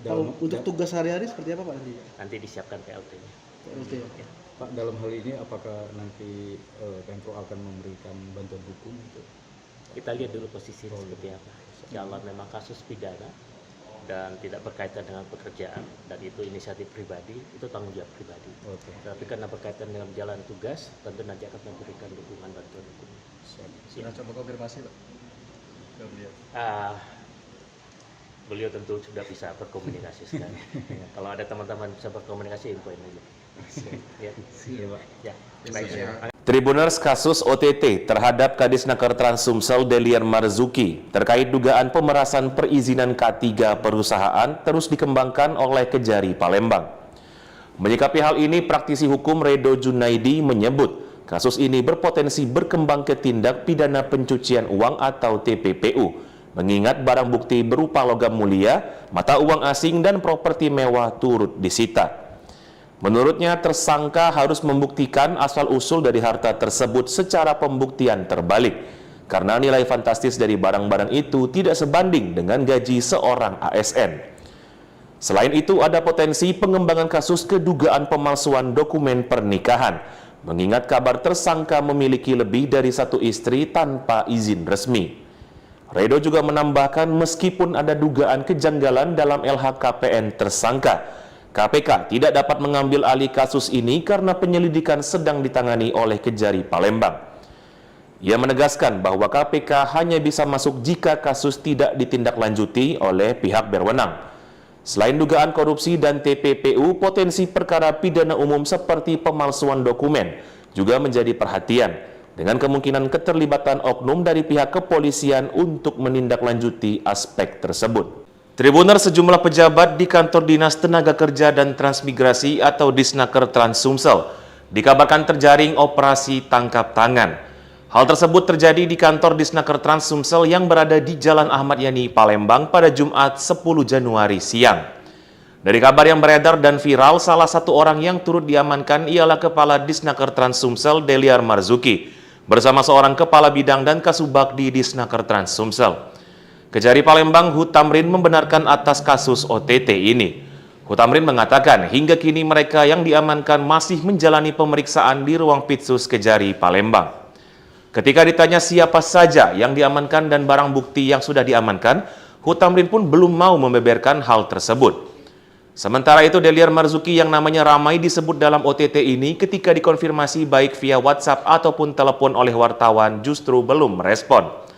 [SPEAKER 6] Kalau untuk tugas sehari-hari seperti apa Pak nanti?
[SPEAKER 2] Nanti disiapkan PLT-nya.
[SPEAKER 6] PLT ya?
[SPEAKER 5] Pak, dalam hal ini apakah nanti Pemprov akan memberikan bantuan hukum untuk
[SPEAKER 2] Kita lihat dulu posisinya seperti apa. Kalau memang kasus pidana dan tidak berkaitan dengan pekerjaan dan itu inisiatif pribadi, itu tanggung jawab pribadi.
[SPEAKER 5] Oke.
[SPEAKER 2] Tapi karena berkaitan dengan jalan tugas, tentu nanti akan memberikan dukungan bantuan hukum.
[SPEAKER 4] Sudah coba konfirmasi Pak ke beliau?
[SPEAKER 2] Beliau tentu sudah bisa berkomunikasi sekali. Ya, kalau ada teman-teman bisa berkomunikasi, infoin aja. Ya,
[SPEAKER 5] Iya, Pak.
[SPEAKER 2] ya. Baik.
[SPEAKER 1] Tribuners kasus OTT terhadap Kadisnaker Trans Sumsel Delian Marzuki terkait dugaan pemerasan perizinan K3 perusahaan terus dikembangkan oleh Kejari Palembang. Menyikapi hal ini, praktisi hukum Redo Junaidi menyebut kasus ini berpotensi berkembang ke tindak pidana pencucian uang atau TPPU, mengingat barang bukti berupa logam mulia, mata uang asing, dan properti mewah turut disita. Menurutnya, tersangka harus membuktikan asal-usul dari harta tersebut secara pembuktian terbalik, karena nilai fantastis dari barang-barang itu tidak sebanding dengan gaji seorang ASN. Selain itu, ada potensi pengembangan kasus kedugaan pemalsuan dokumen pernikahan, mengingat kabar tersangka memiliki lebih dari satu istri tanpa izin resmi. Redo juga menambahkan meskipun ada dugaan kejanggalan dalam LHKPN tersangka, KPK tidak dapat mengambil alih kasus ini karena penyelidikan sedang ditangani oleh Kejari Palembang. Ia menegaskan bahwa KPK hanya bisa masuk jika kasus tidak ditindaklanjuti oleh pihak berwenang. Selain dugaan korupsi dan TPPU, potensi perkara pidana umum seperti pemalsuan dokumen juga menjadi perhatian, dengan kemungkinan keterlibatan oknum dari pihak kepolisian untuk menindaklanjuti aspek tersebut. Tribuners, sejumlah pejabat di Kantor Dinas Tenaga Kerja dan Transmigrasi atau Disnaker Trans Sumsel dikabarkan terjaring operasi tangkap tangan. Hal tersebut terjadi di kantor Disnaker Trans Sumsel yang berada di Jalan Ahmad Yani, Palembang pada Jumat 10 Januari siang. Dari kabar yang beredar dan viral, salah satu orang yang turut diamankan ialah Kepala Disnaker Trans Sumsel Delian Marzuki bersama seorang Kepala Bidang dan Kasubag di Disnaker Trans Sumsel. Kejari Palembang Hutamrin membenarkan atas kasus OTT ini. Hutamrin mengatakan hingga kini mereka yang diamankan masih menjalani pemeriksaan di ruang Pitsus Kejari Palembang. Ketika ditanya siapa saja yang diamankan dan barang bukti yang sudah diamankan, Hutamrin pun belum mau membeberkan hal tersebut. Sementara itu, Delian Marzuki yang namanya ramai disebut dalam OTT ini ketika dikonfirmasi baik via WhatsApp ataupun telepon oleh wartawan justru belum merespon.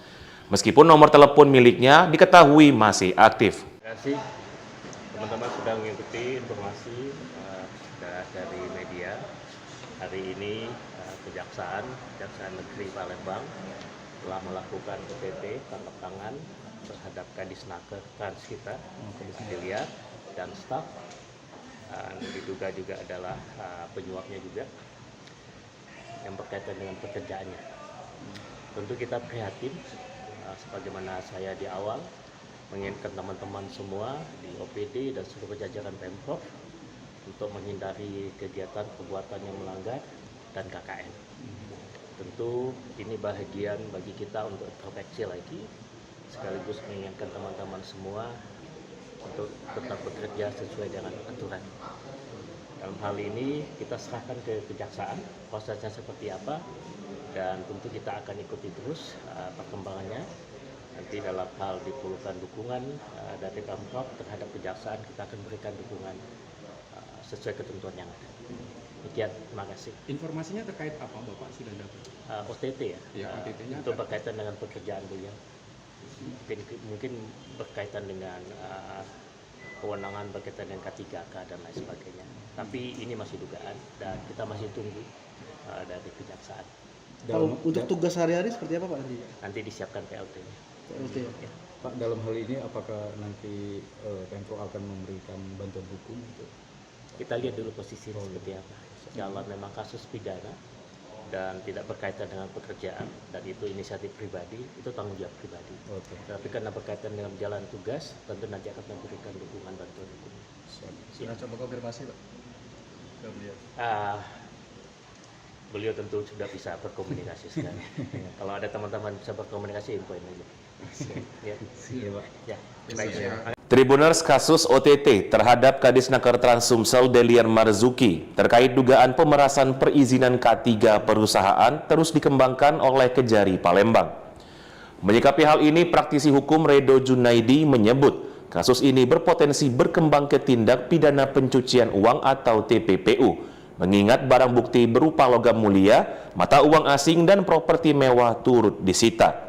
[SPEAKER 1] Meskipun nomor telepon miliknya diketahui masih aktif.
[SPEAKER 2] Terima kasih teman-teman sudah mengikuti informasi dari media. Hari ini Kejaksaan Negeri Palembang telah melakukan OTT tangkap tangan terhadap Kadisnaker Trans kita, Delian dan staf. Diduga juga adalah penyuapnya juga yang berkaitan dengan pekerjaannya. Tentu kita prihatin. Sebagaimana saya di awal mengingatkan teman-teman semua di OPD dan seluruh jajaran Pemprov untuk menghindari kegiatan perbuatan yang melanggar dan KKN. Tentu ini bahagian bagi kita untuk introspeksi lagi, sekaligus mengingatkan teman-teman semua untuk tetap bekerja sesuai dengan aturan. Dalam hal ini kita serahkan ke kejaksaan prosesnya seperti apa, dan tentu kita akan ikuti terus perkembangannya. Nanti dalam hal diperlukan dukungan dari Pemprov terhadap kejaksaan, kita akan berikan dukungan sesuai ketentuan yang ada. Demikian, terima kasih.
[SPEAKER 3] Informasinya terkait apa Bapak sudah dapat?
[SPEAKER 2] OTT ya,
[SPEAKER 3] Ya, OTT-nya
[SPEAKER 2] itu berkaitan dengan pekerjaan beliau. Mungkin berkaitan dengan kewenangan berkaitan dengan K3K dan lain sebagainya. Tapi ini masih dugaan dan kita masih tunggu dari kejaksaan.
[SPEAKER 6] Kalau untuk tugas sehari-hari seperti apa Pak nanti?
[SPEAKER 2] Nanti disiapkan PLT-nya.
[SPEAKER 6] PLT ya?
[SPEAKER 5] Pak, dalam hal ini apakah nanti Pemprov akan memberikan bantuan hukum untuk
[SPEAKER 2] Kita lihat dulu posisinya seperti apa. Kalau memang kasus pidana dan tidak berkaitan dengan pekerjaan dan itu inisiatif pribadi, itu tanggung jawab pribadi.
[SPEAKER 5] Oke.
[SPEAKER 2] Tapi karena berkaitan dengan jalan tugas, tentu nanti akan memberikan dukungan bantuan hukum.
[SPEAKER 4] Sudah coba konfirmasi Pak ke beliau?
[SPEAKER 2] beliau tentu sudah bisa berkomunikasi sekarang. Kalau ada teman-teman bisa berkomunikasi, infoin aja. Ya.
[SPEAKER 5] Iya, Pak.
[SPEAKER 2] Ya. Baik.
[SPEAKER 1] Tribuners kasus OTT terhadap Kadisnaker Trans Sumsel Delian Marzuki terkait dugaan pemerasan perizinan K3 perusahaan terus dikembangkan oleh Kejari Palembang. Menyikapi hal ini, praktisi hukum Redo Junaidi menyebut kasus ini berpotensi berkembang ke tindak pidana pencucian uang atau TPPU, mengingat barang bukti berupa logam mulia, mata uang asing, dan properti mewah turut disita.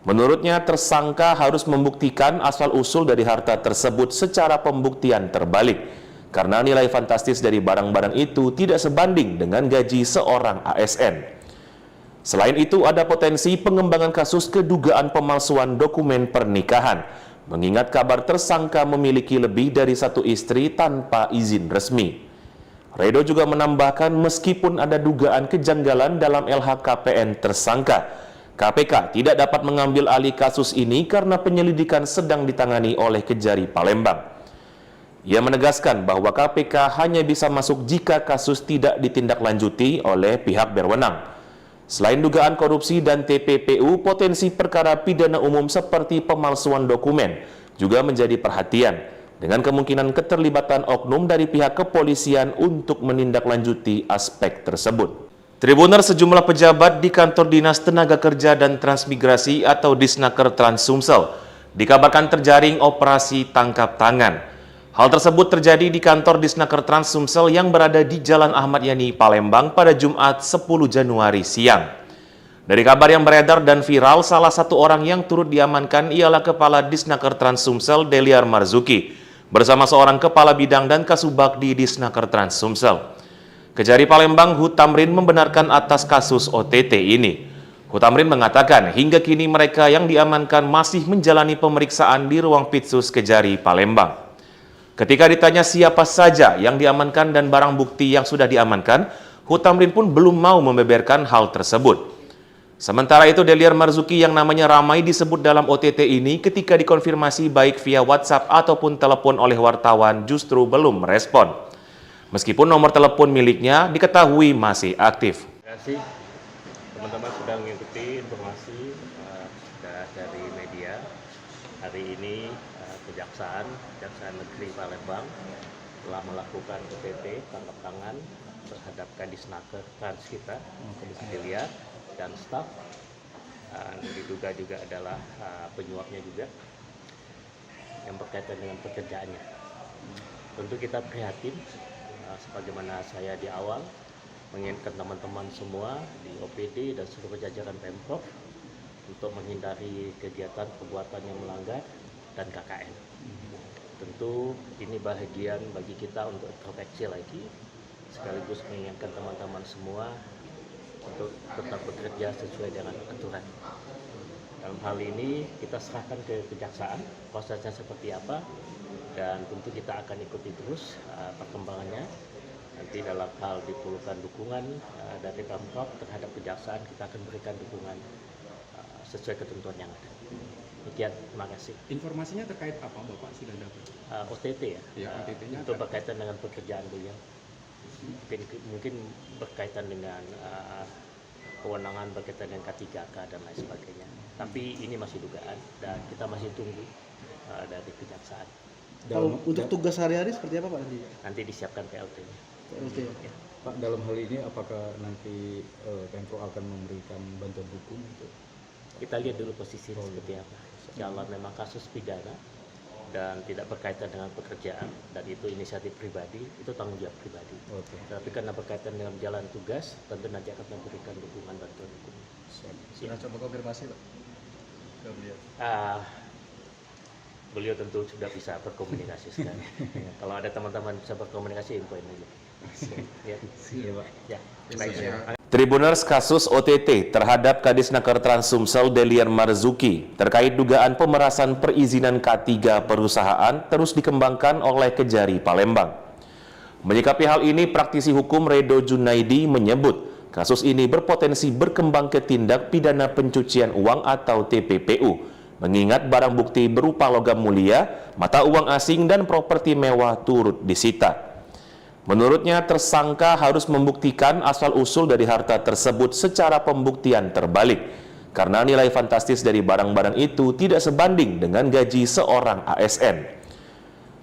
[SPEAKER 1] Menurutnya, tersangka harus membuktikan asal-usul dari harta tersebut secara pembuktian terbalik, karena nilai fantastis dari barang-barang itu tidak sebanding dengan gaji seorang ASN. Selain itu, ada potensi pengembangan kasus kedugaan pemalsuan dokumen pernikahan, mengingat kabar tersangka memiliki lebih dari satu istri tanpa izin resmi. Redo juga menambahkan meskipun ada dugaan kejanggalan dalam LHKPN tersangka, KPK tidak dapat mengambil alih kasus ini karena penyelidikan sedang ditangani oleh Kejari Palembang. Ia menegaskan bahwa KPK hanya bisa masuk jika kasus tidak ditindaklanjuti oleh pihak berwenang. Selain dugaan korupsi dan TPPU, potensi perkara pidana umum seperti pemalsuan dokumen juga menjadi perhatian, dengan kemungkinan keterlibatan oknum dari pihak kepolisian untuk menindaklanjuti aspek tersebut. Tribuners, sejumlah pejabat di Kantor Dinas Tenaga Kerja dan Transmigrasi atau Disnaker Trans Sumsel dikabarkan terjaring operasi tangkap tangan. Hal tersebut terjadi di kantor Disnaker Trans Sumsel yang berada di Jalan Ahmad Yani, Palembang pada Jumat 10 Januari siang. Dari kabar yang beredar dan viral, salah satu orang yang turut diamankan ialah Kepala Disnaker Trans Sumsel Delian Marzuki bersama seorang Kepala Bidang dan Kasubag di Disnaker Trans Sumsel. Kejari Palembang Hutamrin membenarkan atas kasus OTT ini. Hutamrin mengatakan hingga kini mereka yang diamankan masih menjalani pemeriksaan di ruang Pitsus Kejari Palembang. Ketika ditanya siapa saja yang diamankan dan barang bukti yang sudah diamankan, Hutamrin pun belum mau membeberkan hal tersebut. Sementara itu, Delian Marzuki yang namanya ramai disebut dalam OTT ini ketika dikonfirmasi baik via WhatsApp ataupun telepon oleh wartawan justru belum merespon. Meskipun nomor telepon miliknya diketahui masih aktif.
[SPEAKER 2] Terima kasih teman-teman sudah mengikuti informasi dari media. Hari ini Kejaksaan Negeri Palembang telah melakukan OTT tangkap tangan terhadap Kadisnaker Trans kita, Delian dan staf. Diduga juga adalah penyuapnya juga yang berkaitan dengan pekerjaannya. Tentu kita prihatin. Sebagaimana saya di awal mengingatkan teman-teman semua di OPD dan seluruh jajaran Pemprov untuk menghindari kegiatan perbuatan yang melanggar dan KKN. Tentu ini bahagian bagi kita untuk introspeksi lagi, sekaligus mengingatkan teman-teman semua untuk tetap bekerja sesuai dengan aturan. Dalam hal ini kita serahkan ke Kejaksaan prosesnya seperti apa, dan tentu kita akan ikuti terus perkembangannya. Nanti dalam hal diperlukan dukungan dari Pemprov terhadap Kejaksaan, kita akan berikan dukungan sesuai ketentuan yang ada. Demikian, terima kasih.
[SPEAKER 3] Informasinya terkait apa Bapak sudah dapat?
[SPEAKER 2] OTT ya,
[SPEAKER 3] Ya, OTT-nya
[SPEAKER 2] itu berkaitan dengan pekerjaan beliau. Mungkin berkaitan dengan kewenangan berkaitan dengan K3K dan lain sebagainya. Tapi ini masih dugaan dan kita masih tunggu dari Kejaksaan.
[SPEAKER 6] Untuk tugas sehari-hari seperti apa Pak nanti?
[SPEAKER 2] Nanti disiapkan PLT-nya.
[SPEAKER 6] Ya.
[SPEAKER 5] Pak, dalam hal ini apakah nanti Pemprov akan memberikan bantuan hukum untuk?
[SPEAKER 2] Kita lihat dulu posisi seperti apa. Kalau memang kasus pidana dan tidak berkaitan dengan pekerjaan dan itu inisiatif pribadi, itu tanggung jawab pribadi.
[SPEAKER 5] Oke.
[SPEAKER 2] Tapi karena berkaitan dengan jalan tugas, tentu nanti akan memberikan dukungan bantuan hukum.
[SPEAKER 4] Sudah coba konfirmasi Pak ke beliau.
[SPEAKER 2] Beliau tentu sudah bisa berkomunikasi sekarang. Kalau ada teman-teman bisa berkomunikasi, infoin aja. Ya.
[SPEAKER 5] Iya, Pak.
[SPEAKER 2] Ya. Baik.
[SPEAKER 1] Tribuners kasus OTT terhadap Kadisnaker Trans Sumsel Delian Marzuki terkait dugaan pemerasan perizinan K3 perusahaan terus dikembangkan oleh Kejari Palembang. Menyikapi hal ini, praktisi hukum Redo Junaidi menyebut kasus ini berpotensi berkembang ke tindak pidana pencucian uang atau TPPU, mengingat barang bukti berupa logam mulia, mata uang asing, dan properti mewah turut disita. Menurutnya, tersangka harus membuktikan asal-usul dari harta tersebut secara pembuktian terbalik, karena nilai fantastis dari barang-barang itu tidak sebanding dengan gaji seorang ASN.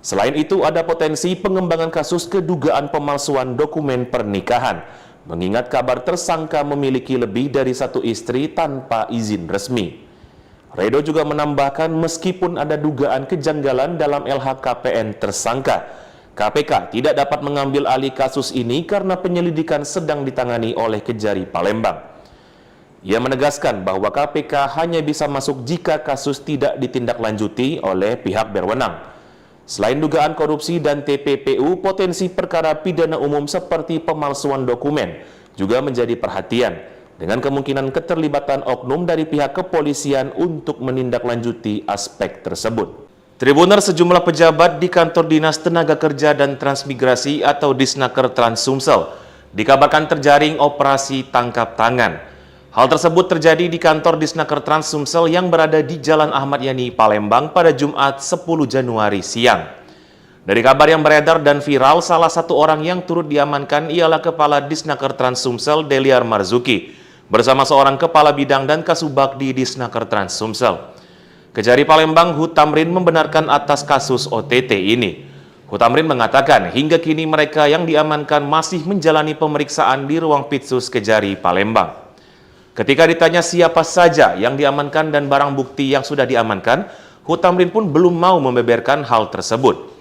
[SPEAKER 1] Selain itu, ada potensi pengembangan kasus kedugaan pemalsuan dokumen pernikahan, mengingat kabar tersangka memiliki lebih dari satu istri tanpa izin resmi. Redo juga menambahkan meskipun ada dugaan kejanggalan dalam LHKPN tersangka, KPK tidak dapat mengambil alih kasus ini karena penyelidikan sedang ditangani oleh Kejari Palembang. Ia menegaskan bahwa KPK hanya bisa masuk jika kasus tidak ditindaklanjuti oleh pihak berwenang. Selain dugaan korupsi dan TPPU, potensi perkara pidana umum seperti pemalsuan dokumen juga menjadi perhatian, dengan kemungkinan keterlibatan oknum dari pihak kepolisian untuk menindaklanjuti aspek tersebut. Tribuner sejumlah pejabat di kantor Dinas Tenaga Kerja dan Transmigrasi atau Disnaker Trans Sumsel dikabarkan terjaring operasi tangkap tangan. Hal tersebut terjadi di kantor Disnaker Trans Sumsel yang berada di Jalan Ahmad Yani, Palembang pada Jumat 10 Januari siang. Dari kabar yang beredar dan viral, salah satu orang yang turut diamankan ialah Kepala Disnaker Trans Sumsel Deliar Marzuki bersama seorang kepala bidang dan kasubag di Disnaker Trans Sumsel. Kejari Palembang Hutamrin membenarkan atas kasus OTT ini. Hutamrin mengatakan hingga kini mereka yang diamankan masih menjalani pemeriksaan di ruang Pitsus Kejari Palembang. Ketika ditanya siapa saja yang diamankan dan barang bukti yang sudah diamankan, Hutamrin pun belum mau membeberkan hal tersebut.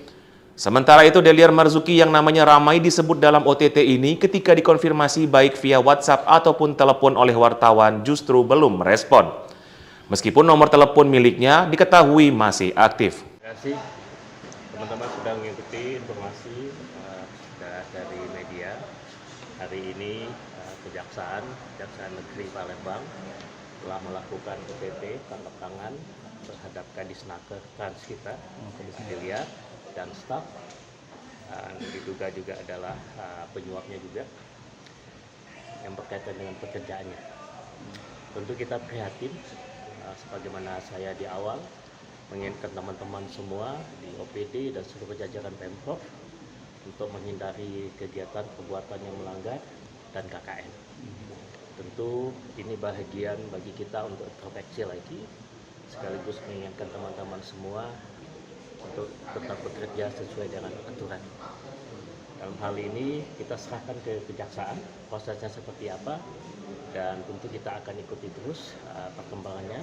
[SPEAKER 1] Sementara itu, Deliar Marzuki yang namanya ramai disebut dalam OTT ini ketika dikonfirmasi baik via WhatsApp ataupun telepon oleh wartawan justru belum merespon. Meskipun nomor telepon miliknya diketahui masih aktif.
[SPEAKER 2] Terima kasih teman-teman sudah mengikuti informasi dari media. Hari ini Kejaksaan Negeri Palembang telah melakukan OTT tangkap tangan terhadap Kadisnaker Trans kita, Delia, dan staf, diduga juga adalah penyuapnya juga yang berkaitan dengan pekerjaannya. Tentu kita prihatin, sebagaimana saya di awal mengingatkan teman-teman semua di OPD dan seluruh jajaran Pemprov untuk menghindari kegiatan perbuatan yang melanggar dan KKN. Tentu ini bahagian bagi kita untuk introspeksi lagi, sekaligus mengingatkan teman-teman semua untuk tetap bekerja sesuai dengan aturan. Dalam hal ini kita serahkan ke Kejaksaan prosesnya seperti apa, dan tentu kita akan ikuti terus perkembangannya.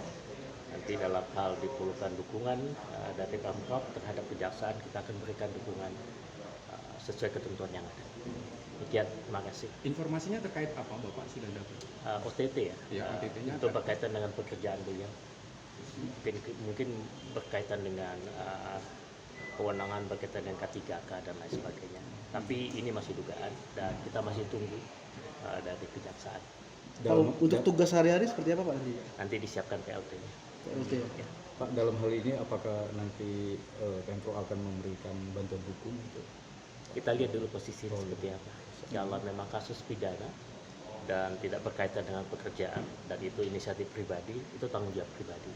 [SPEAKER 2] Nanti dalam hal diperlukan dukungan dari Pemprov terhadap Kejaksaan, kita akan berikan dukungan sesuai ketentuan yang ada. Demikian, terima kasih.
[SPEAKER 3] Informasinya terkait apa Bapak sudah dapat?
[SPEAKER 2] OTT ya,
[SPEAKER 3] OTT-nya
[SPEAKER 2] untuk berkaitan dengan pekerjaan beliau. Mungkin berkaitan dengan kewenangan berkaitan dengan K3K dan lain sebagainya. Tapi ini masih dugaan dan kita masih tunggu dari Kejaksaan.
[SPEAKER 6] Kalau untuk tugas sehari-hari seperti apa Pak nanti?
[SPEAKER 2] Nanti disiapkan PLT-nya. Ya.
[SPEAKER 5] Pak, dalam hal ini apakah nanti Pemprov akan memberikan bantuan hukum?
[SPEAKER 2] Kita lihat dulu posisi seperti apa. Kalau memang kasus pidana dan tidak berkaitan dengan pekerjaan dan itu inisiatif pribadi, itu tanggung jawab pribadi.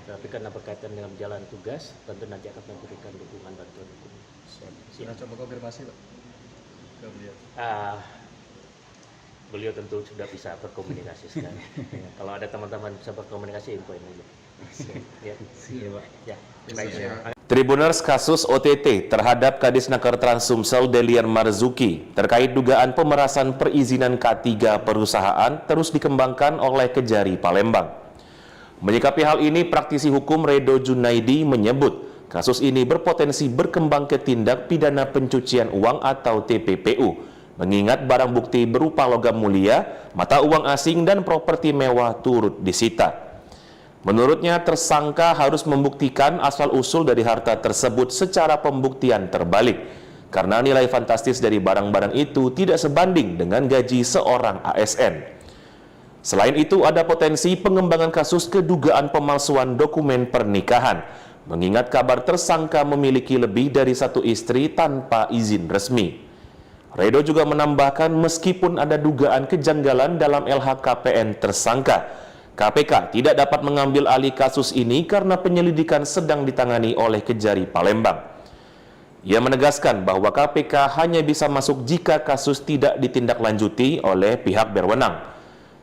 [SPEAKER 2] Tapi karena berkaitan dengan jalan tugas, tentu nanti akan memberikan dukungan bantuan hukum.
[SPEAKER 4] Sudah coba konfirmasi Pak ke beliau?
[SPEAKER 2] Beliau tentu sudah bisa berkomunikasi sekarang. Kalau ada teman-teman bisa berkomunikasi, infoin aja. Ya, baik.
[SPEAKER 1] Tribuners, kasus OTT terhadap Kadisnaker Trans Sumsel Deliar Marzuki terkait dugaan pemerasan perizinan K3 perusahaan terus dikembangkan oleh Kejari Palembang. Menyikapi hal ini, praktisi hukum Redo Junaidi menyebut kasus ini berpotensi berkembang ke tindak pidana pencucian uang atau TPPU, mengingat barang bukti berupa logam mulia, mata uang asing, dan properti mewah turut disita. Menurutnya, tersangka harus membuktikan asal-usul dari harta tersebut secara pembuktian terbalik, karena nilai fantastis dari barang-barang itu tidak sebanding dengan gaji seorang ASN. Selain itu, ada potensi pengembangan kasus kedugaan pemalsuan dokumen pernikahan, mengingat kabar tersangka memiliki lebih dari satu istri tanpa izin resmi. Redo juga menambahkan meskipun ada dugaan kejanggalan dalam LHKPN tersangka, KPK tidak dapat mengambil alih kasus ini karena penyelidikan sedang ditangani oleh Kejari Palembang. Ia menegaskan bahwa KPK hanya bisa masuk jika kasus tidak ditindaklanjuti oleh pihak berwenang.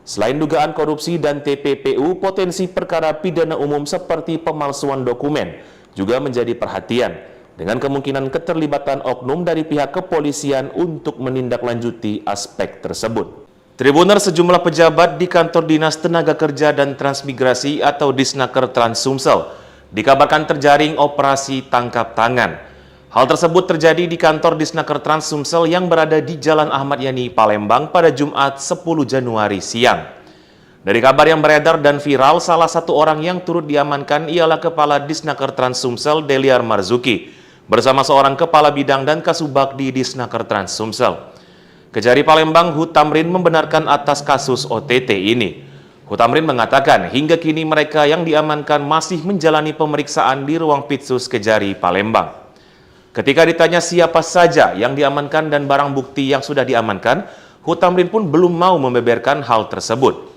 [SPEAKER 1] Selain dugaan korupsi dan TPPU, potensi perkara pidana umum seperti pemalsuan dokumen juga menjadi perhatian, dengan kemungkinan keterlibatan oknum dari pihak kepolisian untuk menindaklanjuti aspek tersebut. Tribuner sejumlah pejabat di kantor Dinas Tenaga Kerja dan Transmigrasi atau Disnaker Trans Sumsel dikabarkan terjaring operasi tangkap tangan. Hal tersebut terjadi di kantor Disnaker Trans Sumsel yang berada di Jalan Ahmad Yani, Palembang pada Jumat 10 Januari siang. Dari kabar yang beredar dan viral, salah satu orang yang turut diamankan ialah Kepala Disnaker Trans Sumsel Deliar Marzuki bersama seorang Kepala Bidang dan Kasubag di Disnaker Trans Sumsel. Kejari Palembang, Hutamrin membenarkan atas kasus OTT ini. Hutamrin mengatakan hingga kini mereka yang diamankan masih menjalani pemeriksaan di ruang Pitsus Kejari Palembang. Ketika ditanya siapa saja yang diamankan dan barang bukti yang sudah diamankan, Hutamrin pun belum mau membeberkan hal tersebut.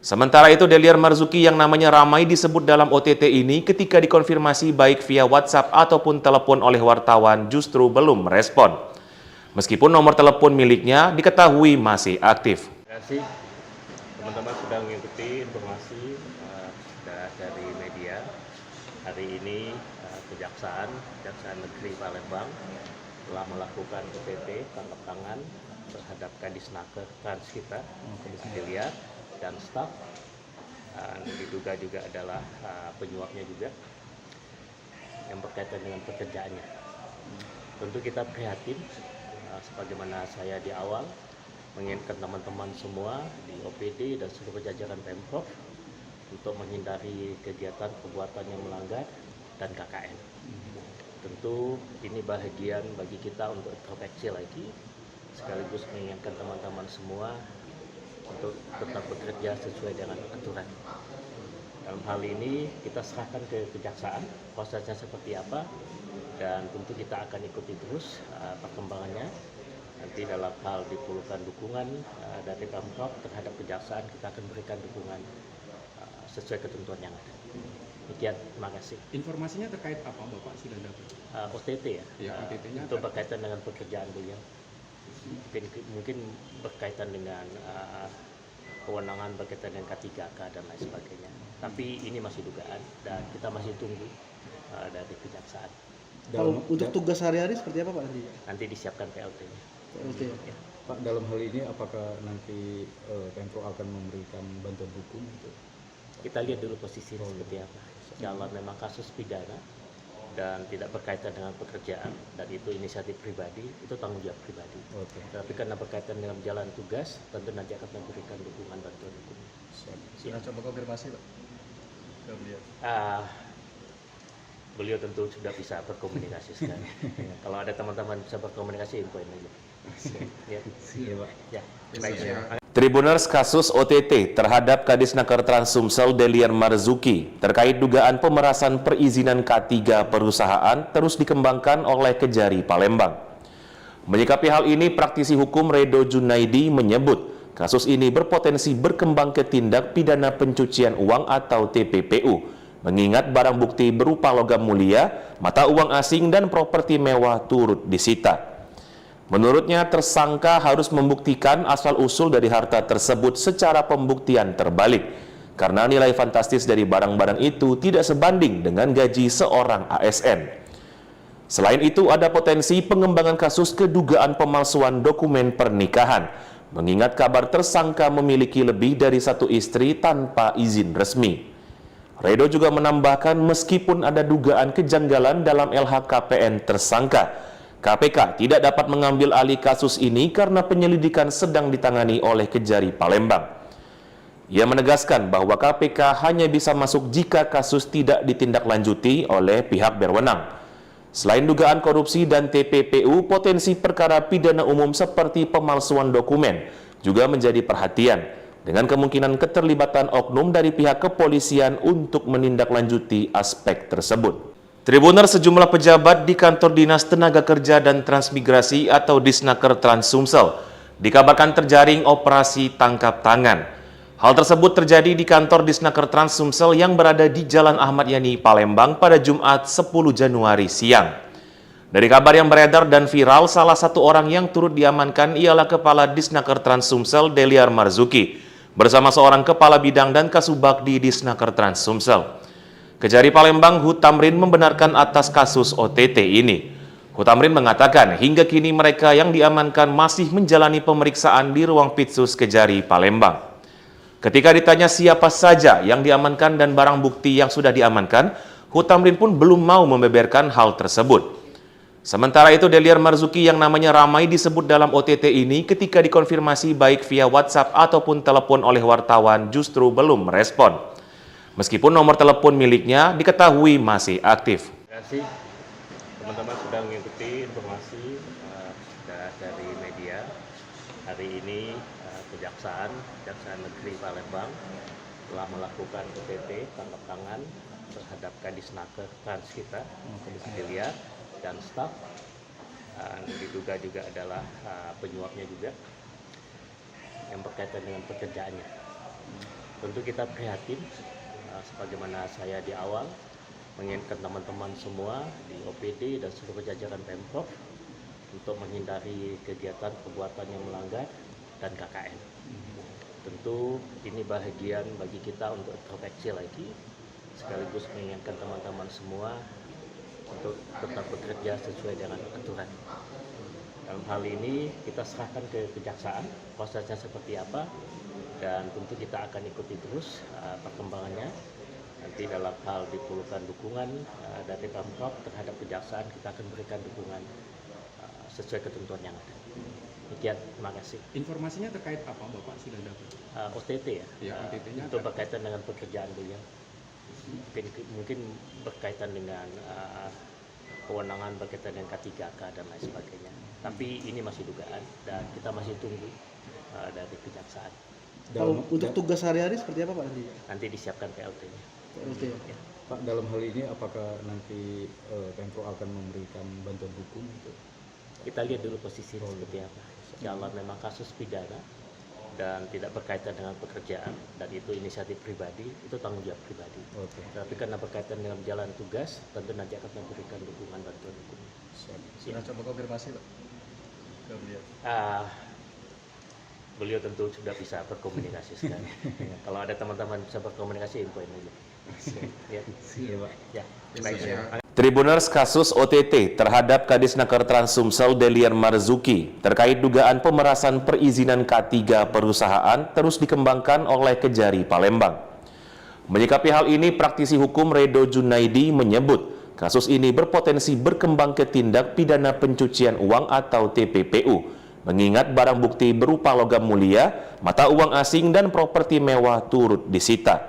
[SPEAKER 1] Sementara itu, Deliar Marzuki yang namanya ramai disebut dalam OTT ini ketika dikonfirmasi baik via WhatsApp ataupun telepon oleh wartawan justru belum merespon. Meskipun nomor telepon miliknya diketahui masih aktif.
[SPEAKER 2] Terima kasih teman-teman sudah mengikuti informasi dari media. Hari ini Kejaksaan Negeri Palembang telah melakukan OTT tangkap tangan terhadap Kadisnaker Trans kita, Deliar dan staf. Diduga juga adalah penyuapnya juga yang berkaitan dengan pekerjaannya. Tentu kita prihatin. Sebagaimana saya di awal mengingatkan teman-teman semua di OPD dan seluruh jajaran Pemprov untuk menghindari kegiatan perbuatan yang melanggar dan KKN. Tentu ini bahagian bagi kita untuk introspeksi lagi, sekaligus mengingatkan teman-teman semua untuk tetap bekerja sesuai dengan aturan. Dalam hal ini kita serahkan ke Kejaksaan prosesnya seperti apa, dan tentu kita akan ikuti terus perkembangannya. Nanti dalam hal diperlukan dukungan dari Pemprov terhadap Kejaksaan, kita akan berikan dukungan sesuai ketentuan yang ada. Demikian, terima kasih.
[SPEAKER 3] Informasinya terkait apa Bapak sudah dapat?
[SPEAKER 2] OTT ya,
[SPEAKER 3] OTT-nya
[SPEAKER 2] untuk berkaitan dengan pekerjaan beliau. Mungkin berkaitan dengan kewenangan berkaitan dengan K3K dan lain sebagainya. Tapi ini masih dugaan dan kita masih tunggu dari Kejaksaan.
[SPEAKER 6] Kalau untuk tugas sehari-hari seperti apa Pak nanti?
[SPEAKER 2] Nanti disiapkan PLT-nya.
[SPEAKER 6] PLT ya?
[SPEAKER 2] Ya.
[SPEAKER 5] Pak, dalam hal ini apakah nanti Pemprov akan memberikan bantuan hukum?
[SPEAKER 2] Kita lihat dulu posisinya seperti apa. Kalau memang kasus pidana dan tidak berkaitan dengan pekerjaan dan itu inisiatif pribadi, itu tanggung jawab pribadi. Tapi karena berkaitan dengan jalan tugas, tentu nanti akan memberikan dukungan bantuan hukum.
[SPEAKER 4] Sudah coba konfirmasi Pak ke beliau?
[SPEAKER 2] Beliau tentu sudah bisa berkomunikasi sekarang. Kalau ada teman-teman bisa berkomunikasi, infoin aja. Ya,
[SPEAKER 5] Pak.
[SPEAKER 2] ya. Baik.
[SPEAKER 1] Tribuners kasus OTT terhadap Kadisnaker Trans Sumsel Deliar Marzuki terkait dugaan pemerasan perizinan K3 perusahaan terus dikembangkan oleh Kejari Palembang. Menyikapi hal ini, praktisi hukum Redo Junaidi menyebut kasus ini berpotensi berkembang ke tindak pidana pencucian uang atau TPPU, mengingat barang bukti berupa logam mulia, mata uang asing, dan properti mewah turut disita. Menurutnya, tersangka harus membuktikan asal-usul dari harta tersebut secara pembuktian terbalik, karena nilai fantastis dari barang-barang itu tidak sebanding dengan gaji seorang ASN. Selain itu, ada potensi pengembangan kasus kedugaan pemalsuan dokumen pernikahan, mengingat kabar tersangka memiliki lebih dari satu istri tanpa izin resmi. Redo juga menambahkan meskipun ada dugaan kejanggalan dalam LHKPN tersangka, KPK tidak dapat mengambil alih kasus ini karena penyelidikan sedang ditangani oleh Kejari Palembang. Ia menegaskan bahwa KPK hanya bisa masuk jika kasus tidak ditindaklanjuti oleh pihak berwenang. Selain dugaan korupsi dan TPPU, potensi perkara pidana umum seperti pemalsuan dokumen juga menjadi perhatian, dengan kemungkinan keterlibatan oknum dari pihak kepolisian untuk menindaklanjuti aspek tersebut. Tribuner sejumlah pejabat di kantor Dinas Tenaga Kerja dan Transmigrasi atau Disnaker Trans Sumsel dikabarkan terjaring operasi tangkap tangan. Hal tersebut terjadi di kantor Disnaker Trans Sumsel yang berada di Jalan Ahmad Yani, Palembang pada Jumat 10 Januari siang. Dari kabar yang beredar dan viral, salah satu orang yang turut diamankan ialah Kepala Disnaker Trans Sumsel Deliar Marzuki bersama seorang Kepala Bidang dan Kasubag di Disnaker Trans Sumsel. Kejari Palembang, Hutamrin membenarkan atas kasus OTT ini. Hutamrin mengatakan hingga kini mereka yang diamankan masih menjalani pemeriksaan di ruang Pitsus Kejari Palembang. Ketika ditanya siapa saja yang diamankan dan barang bukti yang sudah diamankan, Hutamrin pun belum mau membeberkan hal tersebut. Sementara itu, Deliar Marzuki yang namanya ramai disebut dalam OTT ini ketika dikonfirmasi baik via WhatsApp ataupun telepon oleh wartawan justru belum merespon. Meskipun nomor telepon miliknya diketahui masih aktif.
[SPEAKER 2] Terima kasih teman-teman sudah mengikuti informasi dari media. Hari ini Kejaksaan Negeri Palembang telah melakukan OTT tangkap tangan terhadap Kadisnaker Trans kita, Delia dan staf, diduga juga adalah penyuapnya juga yang berkaitan dengan pekerjaannya. Tentu kita prihatin, sebagaimana saya di awal mengingatkan teman-teman semua di OPD dan seluruh jajaran Pemprov untuk menghindari kegiatan perbuatan yang melanggar dan KKN. Tentu ini bahagian bagi kita untuk introspeksi lagi, sekaligus mengingatkan teman-teman semua untuk tetap bekerja sesuai dengan aturan. Dalam hal ini kita serahkan ke Kejaksaan prosesnya seperti apa, dan tentu kita akan ikuti terus perkembangannya. Nanti dalam hal diperlukan dukungan dari Pemprov terhadap Kejaksaan, kita akan berikan dukungan sesuai ketentuan yang ada. Demikian, terima kasih.
[SPEAKER 3] Informasinya terkait apa Bapak sudah dapat?
[SPEAKER 2] OTT ya,
[SPEAKER 3] Ya, OTT-nya
[SPEAKER 2] itu berkaitan dengan pekerjaan beliau. Mungkin berkaitan dengan kewenangan berkaitan dengan K3K dan lain sebagainya. Tapi ini masih dugaan dan kita masih tunggu dari Kejaksaan.
[SPEAKER 6] Kalau untuk tugas sehari-hari seperti apa Pak nanti?
[SPEAKER 2] Nanti disiapkan PLT-nya.
[SPEAKER 6] PLT ya?
[SPEAKER 5] Pak, dalam hal ini apakah nanti Pemprov akan memberikan bantuan hukum?
[SPEAKER 2] Kita lihat dulu posisinya seperti apa. Kalau memang kasus pidana dan tidak berkaitan dengan pekerjaan dan itu inisiatif pribadi, itu tanggung jawab pribadi.
[SPEAKER 5] Oke.
[SPEAKER 2] Tapi karena berkaitan dengan jalan tugas, tentu nanti akan memberikan dukungan bantuan hukum.
[SPEAKER 4] Sudah coba konfirmasi Pak ke beliau?
[SPEAKER 2] Beliau tentu sudah bisa berkomunikasi sekarang. Kalau ada teman-teman bisa berkomunikasi, infoin aja. Ya.
[SPEAKER 5] Iya, Pak.
[SPEAKER 2] Ya. Baik.
[SPEAKER 1] Tribuners kasus OTT terhadap Kadisnaker Trans Sumsel Deliar Marzuki terkait dugaan pemerasan perizinan K3 perusahaan terus dikembangkan oleh Kejari Palembang. Menyikapi hal ini, praktisi hukum Redo Junaidi menyebut kasus ini berpotensi berkembang ke tindak pidana pencucian uang atau TPPU, mengingat barang bukti berupa logam mulia, mata uang asing, dan properti mewah turut disita.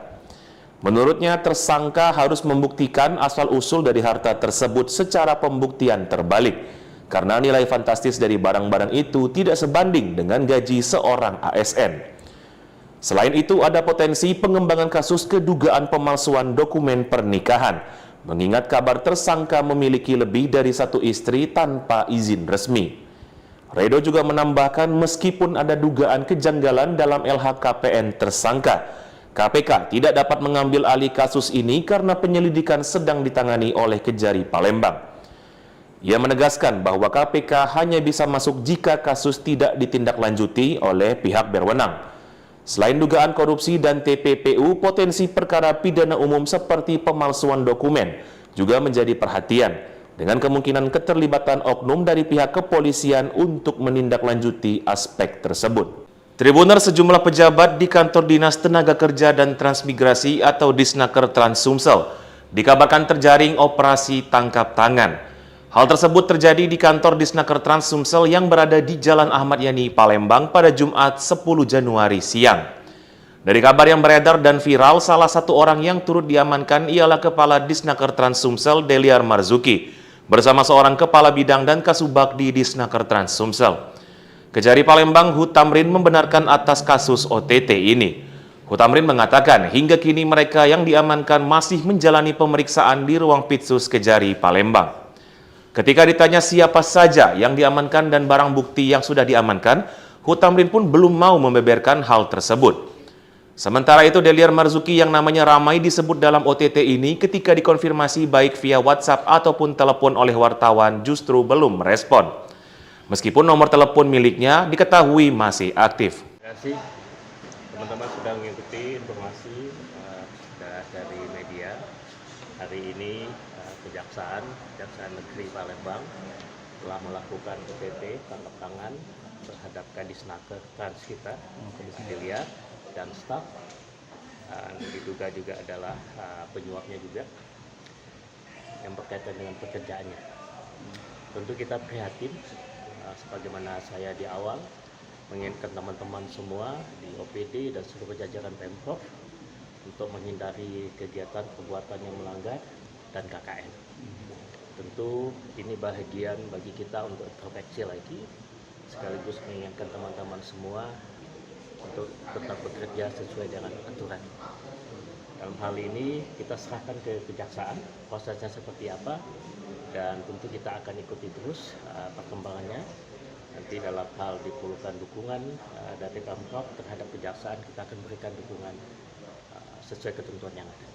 [SPEAKER 1] Menurutnya, tersangka harus membuktikan asal-usul dari harta tersebut secara pembuktian terbalik, karena nilai fantastis dari barang-barang itu tidak sebanding dengan gaji seorang ASN. Selain itu, ada potensi pengembangan kasus kedugaan pemalsuan dokumen pernikahan, mengingat kabar tersangka memiliki lebih dari satu istri tanpa izin resmi. Redo juga menambahkan meskipun ada dugaan kejanggalan dalam LHKPN tersangka, KPK tidak dapat mengambil alih kasus ini karena penyelidikan sedang ditangani oleh Kejari Palembang. Ia menegaskan bahwa KPK hanya bisa masuk jika kasus tidak ditindaklanjuti oleh pihak berwenang. Selain dugaan korupsi dan TPPU, potensi perkara pidana umum seperti pemalsuan dokumen juga menjadi perhatian, dengan kemungkinan keterlibatan oknum dari pihak kepolisian untuk menindaklanjuti aspek tersebut. Tribuner, sejumlah pejabat di Kantor Dinas Tenaga Kerja dan Transmigrasi atau Disnaker Trans Sumsel dikabarkan terjaring operasi tangkap tangan. Hal tersebut terjadi di kantor Disnaker Trans Sumsel yang berada di Jalan Ahmad Yani, Palembang pada Jumat 10 Januari siang. Dari kabar yang beredar dan viral, salah satu orang yang turut diamankan ialah Kepala Disnaker Trans Sumsel Deliar Marzuki bersama seorang Kepala Bidang dan Kasubag di Disnaker Trans Sumsel. Kejari Palembang, Hutamrin membenarkan atas kasus OTT ini. Hutamrin mengatakan hingga kini mereka yang diamankan masih menjalani pemeriksaan di ruang Pitsus Kejari Palembang. Ketika ditanya siapa saja yang diamankan dan barang bukti yang sudah diamankan, Hutamrin pun belum mau membeberkan hal tersebut. Sementara itu, Deliar Marzuki yang namanya ramai disebut dalam OTT ini ketika dikonfirmasi baik via WhatsApp ataupun telepon oleh wartawan justru belum merespon. Meskipun nomor telepon miliknya diketahui masih aktif.
[SPEAKER 2] Terima kasih teman-teman sudah mengikuti informasi dari media. Hari ini Kejaksaan Negeri Palembang telah melakukan OTT tangkap tangan terhadap Kadisnaker Trans kita, Deliar, dan staf. Diduga juga adalah penyuapnya juga yang berkaitan dengan pekerjaannya. Tentu kita prihatin, sebagaimana saya di awal mengingatkan teman-teman semua di OPD dan seluruh jajaran Pemprov untuk menghindari kegiatan perbuatan yang melanggar dan KKN. Tentu ini bahagian bagi kita untuk introspeksi lagi, sekaligus mengingatkan teman-teman semua untuk tetap bekerja sesuai dengan aturan. Dalam hal ini kita serahkan ke Kejaksaan prosesnya seperti apa, dan tentu kita akan ikuti terus perkembangannya. Nanti dalam hal diperlukan dukungan dari Pemprov terhadap Kejaksaan, kita akan berikan dukungan sesuai ketentuan yang ada.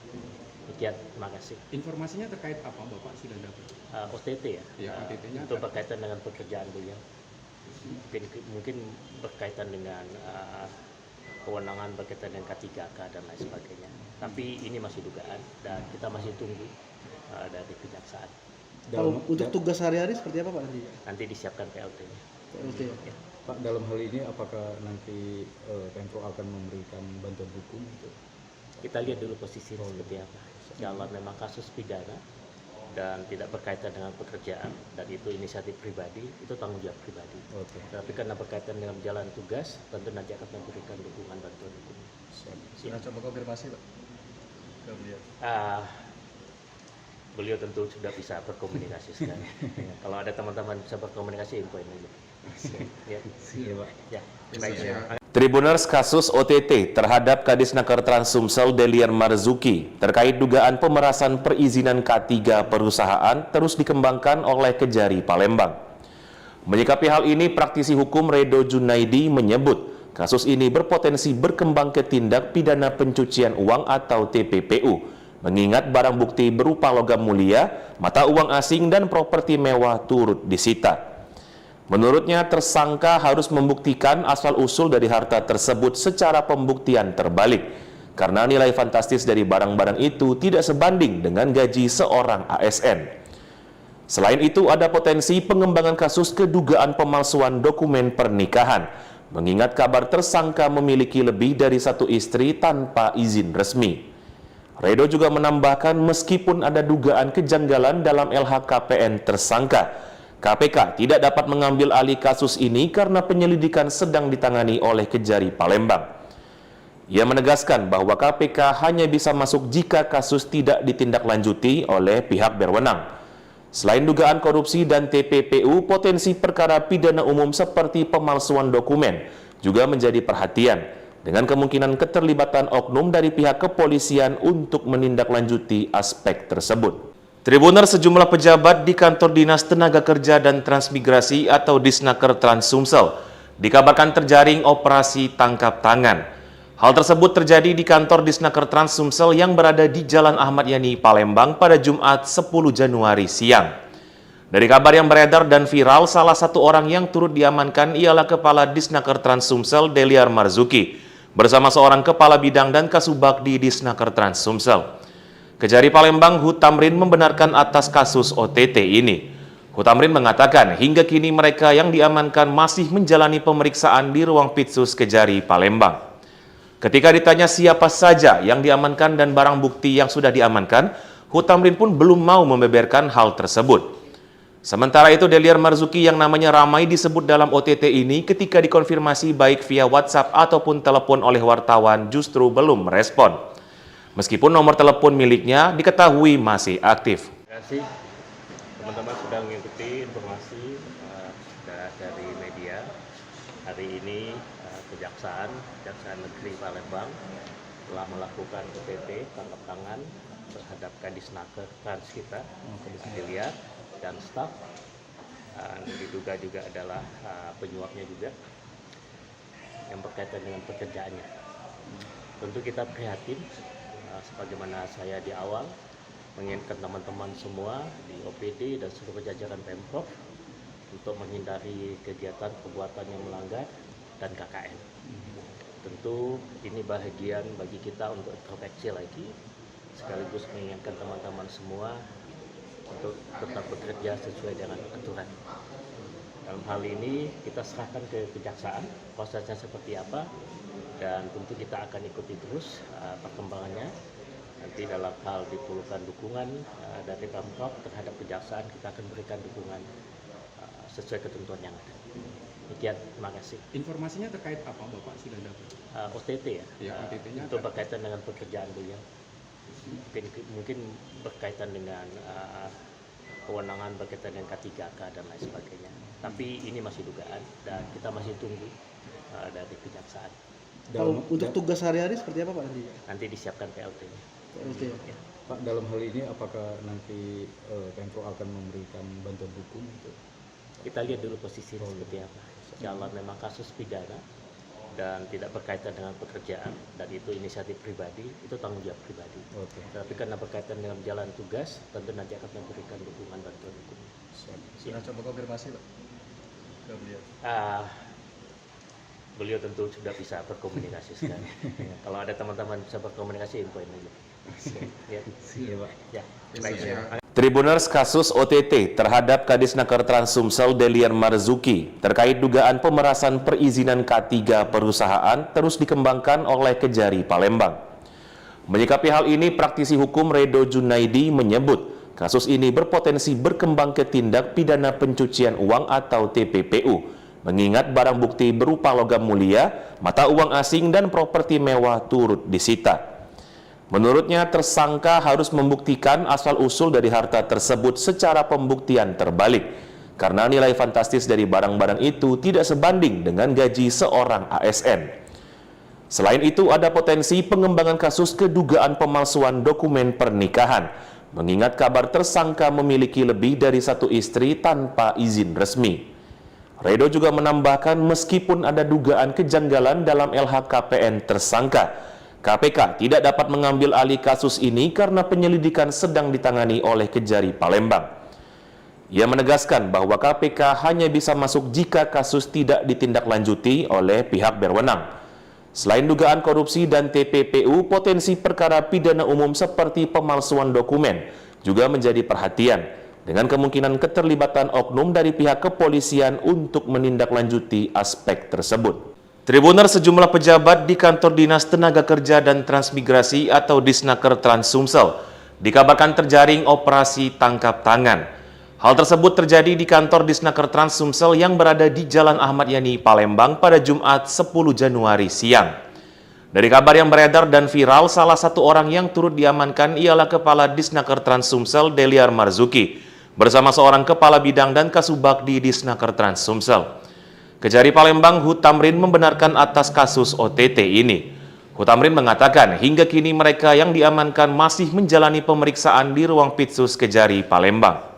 [SPEAKER 2] Demikian, terima kasih.
[SPEAKER 3] Informasinya terkait apa Bapak sudah dapat?
[SPEAKER 2] OTT ya,
[SPEAKER 3] Ya, OTT-nya
[SPEAKER 2] itu berkaitan dengan pekerjaan beliau. Mungkin berkaitan dengan kewenangan berkaitan dengan K3K dan lain sebagainya. Tapi ini masih dugaan dan kita masih tunggu dari Kejaksaan.
[SPEAKER 6] Kalau untuk tugas sehari-hari seperti apa Pak nanti?
[SPEAKER 2] Nanti disiapkan PLT-nya.
[SPEAKER 6] PLT ya.
[SPEAKER 5] Pak, dalam hal ini apakah nanti Pemprov akan memberikan bantuan hukum gitu?
[SPEAKER 2] Kita lihat dulu posisi seperti apa. Kalau memang kasus pidana dan tidak berkaitan dengan pekerjaan dan itu inisiatif pribadi, itu tanggung jawab pribadi.
[SPEAKER 5] Oke.
[SPEAKER 2] Tapi karena berkaitan dengan jalan tugas, tentu nanti akan memberikan dukungan bantuan hukum.
[SPEAKER 4] Sudah coba konfirmasi Pak ke beliau?
[SPEAKER 2] Beliau tentu sudah bisa berkomunikasi sekarang. Kalau ada teman-teman bisa berkomunikasi, infoin dulu. Ya.
[SPEAKER 5] Iya, Pak.
[SPEAKER 2] Ya. Baik.
[SPEAKER 1] Tribuners kasus OTT terhadap Kadisnaker Trans Sumsel Deliar Marzuki terkait dugaan pemerasan perizinan K3 perusahaan terus dikembangkan oleh Kejari Palembang. Menyikapi hal ini, praktisi hukum Redo Junaidi menyebut kasus ini berpotensi berkembang ke tindak pidana pencucian uang atau TPPU, mengingat barang bukti berupa logam mulia, mata uang asing, dan properti mewah turut disita. Menurutnya, tersangka harus membuktikan asal-usul dari harta tersebut secara pembuktian terbalik, karena nilai fantastis dari barang-barang itu tidak sebanding dengan gaji seorang ASN. Selain itu, ada potensi pengembangan kasus kedugaan pemalsuan dokumen pernikahan, mengingat kabar tersangka memiliki lebih dari satu istri tanpa izin resmi. Redo juga menambahkan meskipun ada dugaan kejanggalan dalam LHKPN tersangka, KPK tidak dapat mengambil alih kasus ini karena penyelidikan sedang ditangani oleh Kejari Palembang. Ia menegaskan bahwa KPK hanya bisa masuk jika kasus tidak ditindaklanjuti oleh pihak berwenang. Selain dugaan korupsi dan TPPU, potensi perkara pidana umum seperti pemalsuan dokumen juga menjadi perhatian, dengan kemungkinan keterlibatan oknum dari pihak kepolisian untuk menindaklanjuti aspek tersebut. Tribuners, sejumlah pejabat di Kantor Dinas Tenaga Kerja dan Transmigrasi atau Disnaker Trans Sumsel dikabarkan terjaring operasi tangkap tangan. Hal tersebut terjadi di kantor Disnaker Trans Sumsel yang berada di Jalan Ahmad Yani, Palembang pada Jumat 10 Januari siang. Dari kabar yang beredar dan viral, salah satu orang yang turut diamankan ialah Kepala Disnaker Trans Sumsel Deliar Marzuki bersama seorang Kepala Bidang dan Kasubag di Disnaker Trans Sumsel. Kejari Palembang Hu Tamrin membenarkan atas kasus OTT ini. Hu Tamrin mengatakan hingga kini mereka yang diamankan masih menjalani pemeriksaan di ruang Pitsus Kejari Palembang. Ketika ditanya siapa saja yang diamankan dan barang bukti yang sudah diamankan, Hu Tamrin pun belum mau membeberkan hal tersebut. Sementara itu, Deliar Marzuki yang namanya ramai disebut dalam OTT ini ketika dikonfirmasi baik via WhatsApp ataupun telepon oleh wartawan justru belum merespon. Meskipun nomor telepon miliknya diketahui masih aktif.
[SPEAKER 2] Terima kasih teman-teman sudah mengikuti informasi dari media. Hari ini Kejaksaan Negeri Palembang telah melakukan OTT tangkap tangan terhadap Kadisnaker Trans kita, Deliar, dan staf. Diduga juga adalah penyuapnya juga yang berkaitan dengan pekerjaannya. Tentu kita prihatin, sebagaimana saya di awal mengingatkan teman-teman semua di OPD dan seluruh jajaran Pemprov untuk menghindari kegiatan perbuatan yang melanggar dan KKN. Tentu ini bahagian bagi kita untuk introspeksi lagi, sekaligus mengingatkan teman-teman semua untuk tetap bekerja sesuai dengan aturan. Dalam hal ini kita serahkan ke kejaksaan prosesnya seperti apa, dan tentu kita akan ikuti terus perkembangannya. Nanti dalam hal diperlukan dukungan dari Pemprov terhadap kejaksaan, kita akan berikan dukungan sesuai ketentuan yang ada. Demikian, terima kasih.
[SPEAKER 3] Informasinya terkait apa Bapak sudah dapat?
[SPEAKER 2] OTT ya,
[SPEAKER 3] Ya, OTT-nya
[SPEAKER 2] itu berkaitan dengan pekerjaan beliau. Mungkin berkaitan dengan kewenangan berkaitan dengan K3K dan lain sebagainya. Tapi ini masih dugaan dan kita masih tunggu dari kejaksaan.
[SPEAKER 6] Untuk tugas sehari-hari seperti apa Pak nanti?
[SPEAKER 2] Nanti disiapkan PLT-nya.
[SPEAKER 6] Oke.
[SPEAKER 5] Pak, dalam hal ini apakah nanti Pemprov akan memberikan bantuan hukum untuk
[SPEAKER 2] Kita lihat dulu posisinya seperti apa. Kalau memang kasus pidana dan tidak berkaitan dengan pekerjaan dan itu inisiatif pribadi, itu tanggung jawab pribadi.
[SPEAKER 5] Oke.
[SPEAKER 2] Tapi karena berkaitan dengan jalan tugas, tentu nanti akan memberikan dukungan bantuan hukum.
[SPEAKER 4] Sudah coba konfirmasi Pak ke beliau?
[SPEAKER 2] Beliau tentu sudah bisa berkomunikasi sekali. Ya, kalau ada teman-teman bisa berkomunikasi, infoin aja. Ya,
[SPEAKER 5] Iya, Pak.
[SPEAKER 2] ya. Baik.
[SPEAKER 1] Tribuners kasus OTT terhadap Kadisnaker Trans Sumsel Delian Marzuki terkait dugaan pemerasan perizinan K3 perusahaan terus dikembangkan oleh Kejari Palembang. Menyikapi hal ini, praktisi hukum Redo Junaidi menyebut kasus ini berpotensi berkembang ke tindak pidana pencucian uang atau TPPU, mengingat barang bukti berupa logam mulia, mata uang asing, dan properti mewah turut disita. Menurutnya, tersangka harus membuktikan asal-usul dari harta tersebut secara pembuktian terbalik, karena nilai fantastis dari barang-barang itu tidak sebanding dengan gaji seorang ASN. Selain itu, ada potensi pengembangan kasus kedugaan pemalsuan dokumen pernikahan, mengingat kabar tersangka memiliki lebih dari satu istri tanpa izin resmi. Redo juga menambahkan meskipun ada dugaan kejanggalan dalam LHKPN tersangka, KPK tidak dapat mengambil alih kasus ini karena penyelidikan sedang ditangani oleh Kejari Palembang. Ia menegaskan bahwa KPK hanya bisa masuk jika kasus tidak ditindaklanjuti oleh pihak berwenang. Selain dugaan korupsi dan TPPU, potensi perkara pidana umum seperti pemalsuan dokumen juga menjadi perhatian, dengan kemungkinan keterlibatan oknum dari pihak kepolisian untuk menindaklanjuti aspek tersebut. Tribuners, sejumlah pejabat di Kantor Dinas Tenaga Kerja dan Transmigrasi atau Disnaker Trans Sumsel dikabarkan terjaring operasi tangkap tangan. Hal tersebut terjadi di kantor Disnaker Trans Sumsel yang berada di Jalan Ahmad Yani, Palembang pada Jumat 10 Januari siang. Dari kabar yang beredar dan viral, salah satu orang yang turut diamankan ialah Kepala Disnaker Trans Sumsel Delian Marzuki bersama seorang Kepala Bidang dan Kasubag di Disnaker Trans Sumsel. Kejari Palembang Hutamrin membenarkan atas kasus OTT ini. Hutamrin mengatakan hingga kini mereka yang diamankan masih menjalani pemeriksaan di ruang Pitsus Kejari Palembang.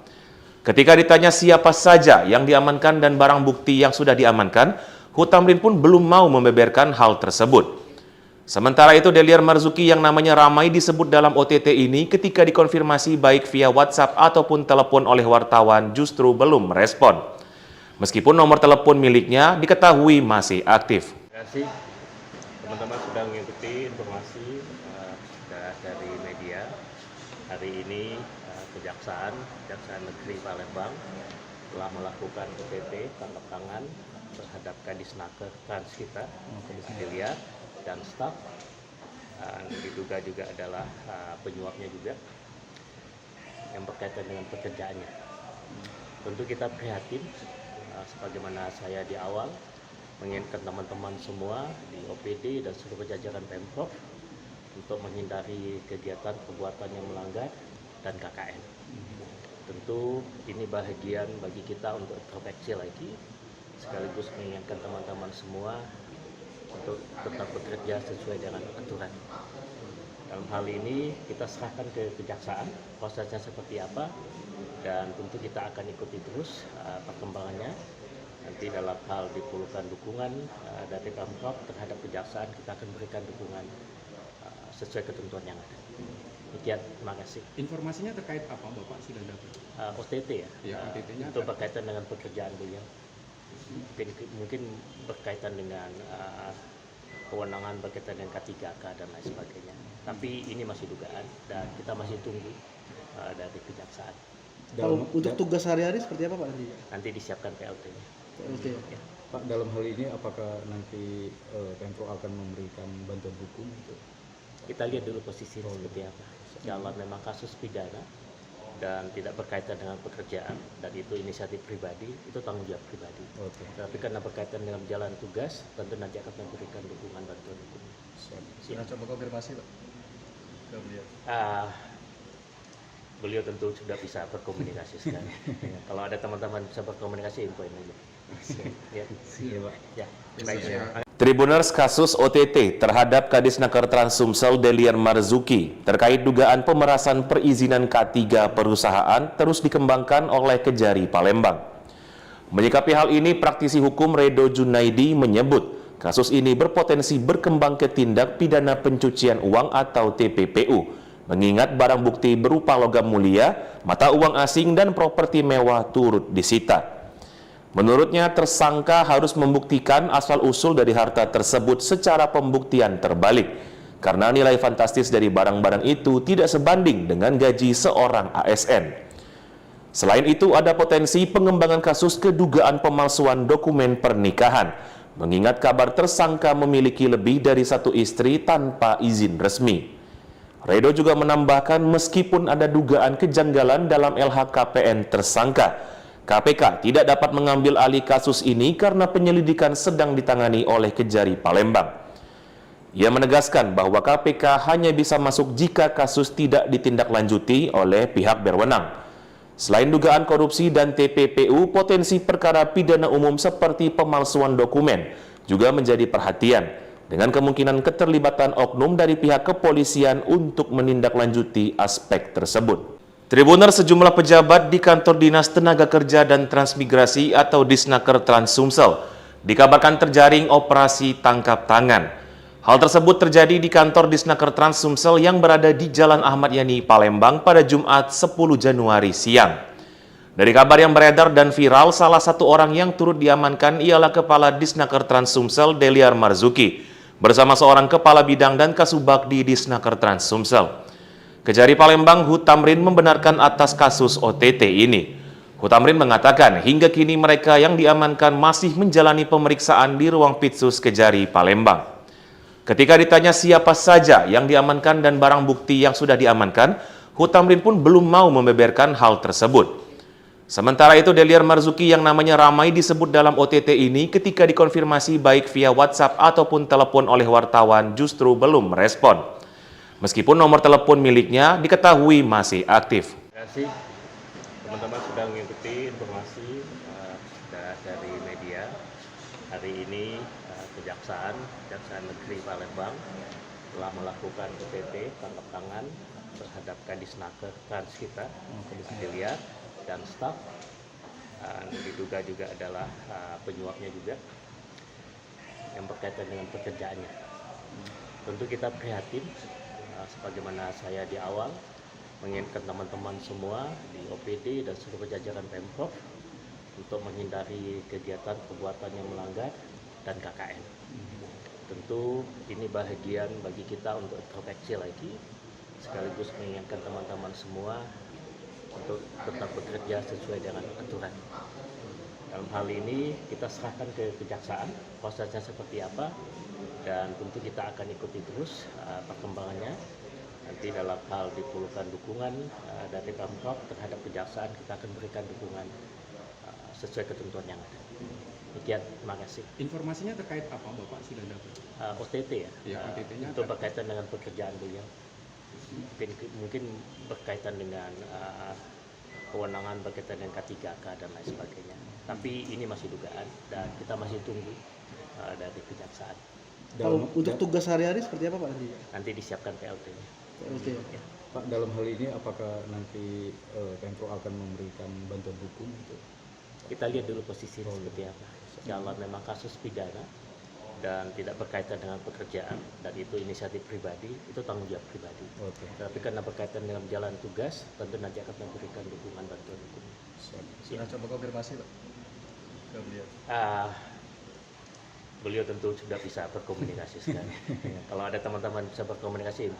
[SPEAKER 1] Ketika ditanya siapa saja yang diamankan dan barang bukti yang sudah diamankan, Hutamrin pun belum mau membeberkan hal tersebut. Sementara itu, Delian Marzuki yang namanya ramai disebut dalam OTT ini ketika dikonfirmasi baik via WhatsApp ataupun telepon oleh wartawan justru belum merespon. Meskipun nomor telepon miliknya diketahui masih aktif.
[SPEAKER 2] Terima kasih teman-teman sudah mengikuti informasi dari media. Hari ini Kejaksaan Negeri Palembang telah melakukan OTT tangkap tangan terhadap Kadisnaker Trans kita, Delia dan staf. Diduga juga adalah penyuapnya juga yang berkaitan dengan pekerjaannya. Tentu kita prihatin, sebagaimana saya di awal mengingatkan teman-teman semua di OPD dan seluruh jajaran Pemprov untuk menghindari kegiatan perbuatan yang melanggar dan KKN. Tentu ini bahagian bagi kita untuk introspeksi lagi, sekaligus mengingatkan teman-teman semua untuk tetap bekerja sesuai dengan aturan. Dalam hal ini kita serahkan ke kejaksaan prosesnya seperti apa, dan tentu kita akan ikuti terus perkembangannya. Nanti dalam hal diperlukan dukungan dari Pemprov terhadap kejaksaan, kita akan berikan dukungan sesuai ketentuan yang ada. Demikian, terima kasih.
[SPEAKER 3] Informasinya terkait apa Bapak sudah dapat?
[SPEAKER 2] OTT ya,
[SPEAKER 3] Ya, OTT-nya
[SPEAKER 2] itu berkaitan dengan pekerjaan beliau. Mungkin berkaitan dengan kewenangan berkaitan dengan K3K dan lain sebagainya. Tapi ini masih dugaan dan kita masih tunggu dari kejaksaan.
[SPEAKER 6] Kalau untuk tugas sehari-hari seperti apa Pak nanti?
[SPEAKER 2] Nanti disiapkan PLT-nya.
[SPEAKER 6] PLT.
[SPEAKER 2] Ya.
[SPEAKER 5] Pak, dalam hal ini apakah nanti Pemprov akan memberikan bantuan hukum untuk
[SPEAKER 2] Kita lihat dulu posisinya seperti apa. Kalau memang kasus pidana dan tidak berkaitan dengan pekerjaan dan itu inisiatif pribadi, itu tanggung jawab pribadi.
[SPEAKER 5] Oke.
[SPEAKER 2] Tapi karena berkaitan dengan jalan tugas, tentu nanti akan memberikan dukungan bantuan hukum.
[SPEAKER 4] Sudah coba konfirmasi Pak ke beliau?
[SPEAKER 2] Beliau tentu sudah bisa berkomunikasi sekali. Ya, kalau ada teman-teman bisa berkomunikasi, infoin aja. Ya,
[SPEAKER 5] Iya, Pak.
[SPEAKER 2] ya. Baik.
[SPEAKER 1] Tribuners kasus OTT terhadap Kadisnaker Trans Sumsel Delian Marzuki terkait dugaan pemerasan perizinan K3 perusahaan terus dikembangkan oleh Kejari Palembang. Menyikapi hal ini, praktisi hukum Redo Junaidi menyebut kasus ini berpotensi berkembang ke tindak pidana pencucian uang atau TPPU, mengingat barang bukti berupa logam mulia, mata uang asing, dan properti mewah turut disita. Menurutnya, tersangka harus membuktikan asal-usul dari harta tersebut secara pembuktian terbalik, karena nilai fantastis dari barang-barang itu tidak sebanding dengan gaji seorang ASN. Selain itu, ada potensi pengembangan kasus kedugaan pemalsuan dokumen pernikahan, mengingat kabar tersangka memiliki lebih dari satu istri tanpa izin resmi. Redo juga menambahkan meskipun ada dugaan kejanggalan dalam LHKPN tersangka, KPK tidak dapat mengambil alih kasus ini karena penyelidikan sedang ditangani oleh Kejari Palembang. Ia menegaskan bahwa KPK hanya bisa masuk jika kasus tidak ditindaklanjuti oleh pihak berwenang. Selain dugaan korupsi dan TPPU, potensi perkara pidana umum seperti pemalsuan dokumen juga menjadi perhatian, dengan kemungkinan keterlibatan oknum dari pihak kepolisian untuk menindaklanjuti aspek tersebut. Tribuners, sejumlah pejabat di Kantor Dinas Tenaga Kerja dan Transmigrasi atau Disnaker Trans Sumsel dikabarkan terjaring operasi tangkap tangan. Hal tersebut terjadi di kantor Disnaker Trans Sumsel yang berada di Jalan Ahmad Yani, Palembang pada Jumat 10 Januari siang. Dari kabar yang beredar dan viral, salah satu orang yang turut diamankan ialah Kepala Disnaker Trans Sumsel Delian Marzuki bersama seorang Kepala Bidang dan Kasubag di Disnaker Trans Sumsel. Kejari Palembang Hutamrin membenarkan atas kasus OTT ini. Hutamrin mengatakan hingga kini mereka yang diamankan masih menjalani pemeriksaan di ruang Pitsus Kejari Palembang. Ketika ditanya siapa saja yang diamankan dan barang bukti yang sudah diamankan, Hutamrin pun belum mau membeberkan hal tersebut. Sementara itu, Delian Marzuki yang namanya ramai disebut dalam OTT ini ketika dikonfirmasi baik via WhatsApp ataupun telepon oleh wartawan justru belum merespon. Meskipun nomor telepon miliknya diketahui masih aktif.
[SPEAKER 2] Terima kasih teman-teman sudah mengikuti informasi dari media. Hari ini Kejaksaan Negeri Palembang telah melakukan OTT tangkap tangan terhadap Kadisnaker Trans kita, Delian dan staf. Diduga juga adalah penyuapnya juga yang berkaitan dengan pekerjaannya. Tentu kita prihatin. Sebagaimana saya di awal mengingatkan teman-teman semua di OPD dan seluruh jajaran Pemprov untuk menghindari kegiatan perbuatan yang melanggar dan KKN. Tentu ini bahagian bagi kita untuk introspeksi lagi, sekaligus mengingatkan teman-teman semua untuk tetap bekerja sesuai dengan aturan. Dalam hal ini kita serahkan ke kejaksaan prosesnya seperti apa, dan tentu kita akan ikuti terus perkembangannya. Nanti dalam hal diperlukan dukungan dari Pemprov terhadap kejaksaan, kita akan berikan dukungan sesuai ketentuan yang ada. Demikian, terima kasih.
[SPEAKER 3] Informasinya terkait apa Bapak sudah dapat?
[SPEAKER 2] OTT ya,
[SPEAKER 3] Ya, OTT-nya
[SPEAKER 2] itu berkaitan dengan pekerjaan beliau. Mungkin berkaitan dengan kewenangan berkaitan dengan K3K dan lain sebagainya. Tapi ini masih dugaan dan kita masih tunggu dari kejaksaan.
[SPEAKER 6] Kalau untuk tugas sehari-hari seperti apa Pak nanti?
[SPEAKER 2] Nanti disiapkan PLT-nya.
[SPEAKER 6] PLT.
[SPEAKER 2] Ya.
[SPEAKER 5] Pak, dalam hal ini apakah nanti Pemprov akan memberikan bantuan hukum untuk
[SPEAKER 2] kita lihat dulu posisinya seperti apa. Kalau memang kasus pidana dan tidak berkaitan dengan pekerjaan dan itu inisiatif pribadi, itu tanggung jawab pribadi.
[SPEAKER 5] Oke.
[SPEAKER 2] Tapi karena berkaitan dengan jalan tugas, tentu nanti akan memberikan dukungan bantuan hukum.
[SPEAKER 4] Sudah coba konfirmasi Pak ke beliau.
[SPEAKER 2] Beliau tentu sudah bisa berkomunikasi sekarang. Kalau ada teman-teman bisa berkomunikasi,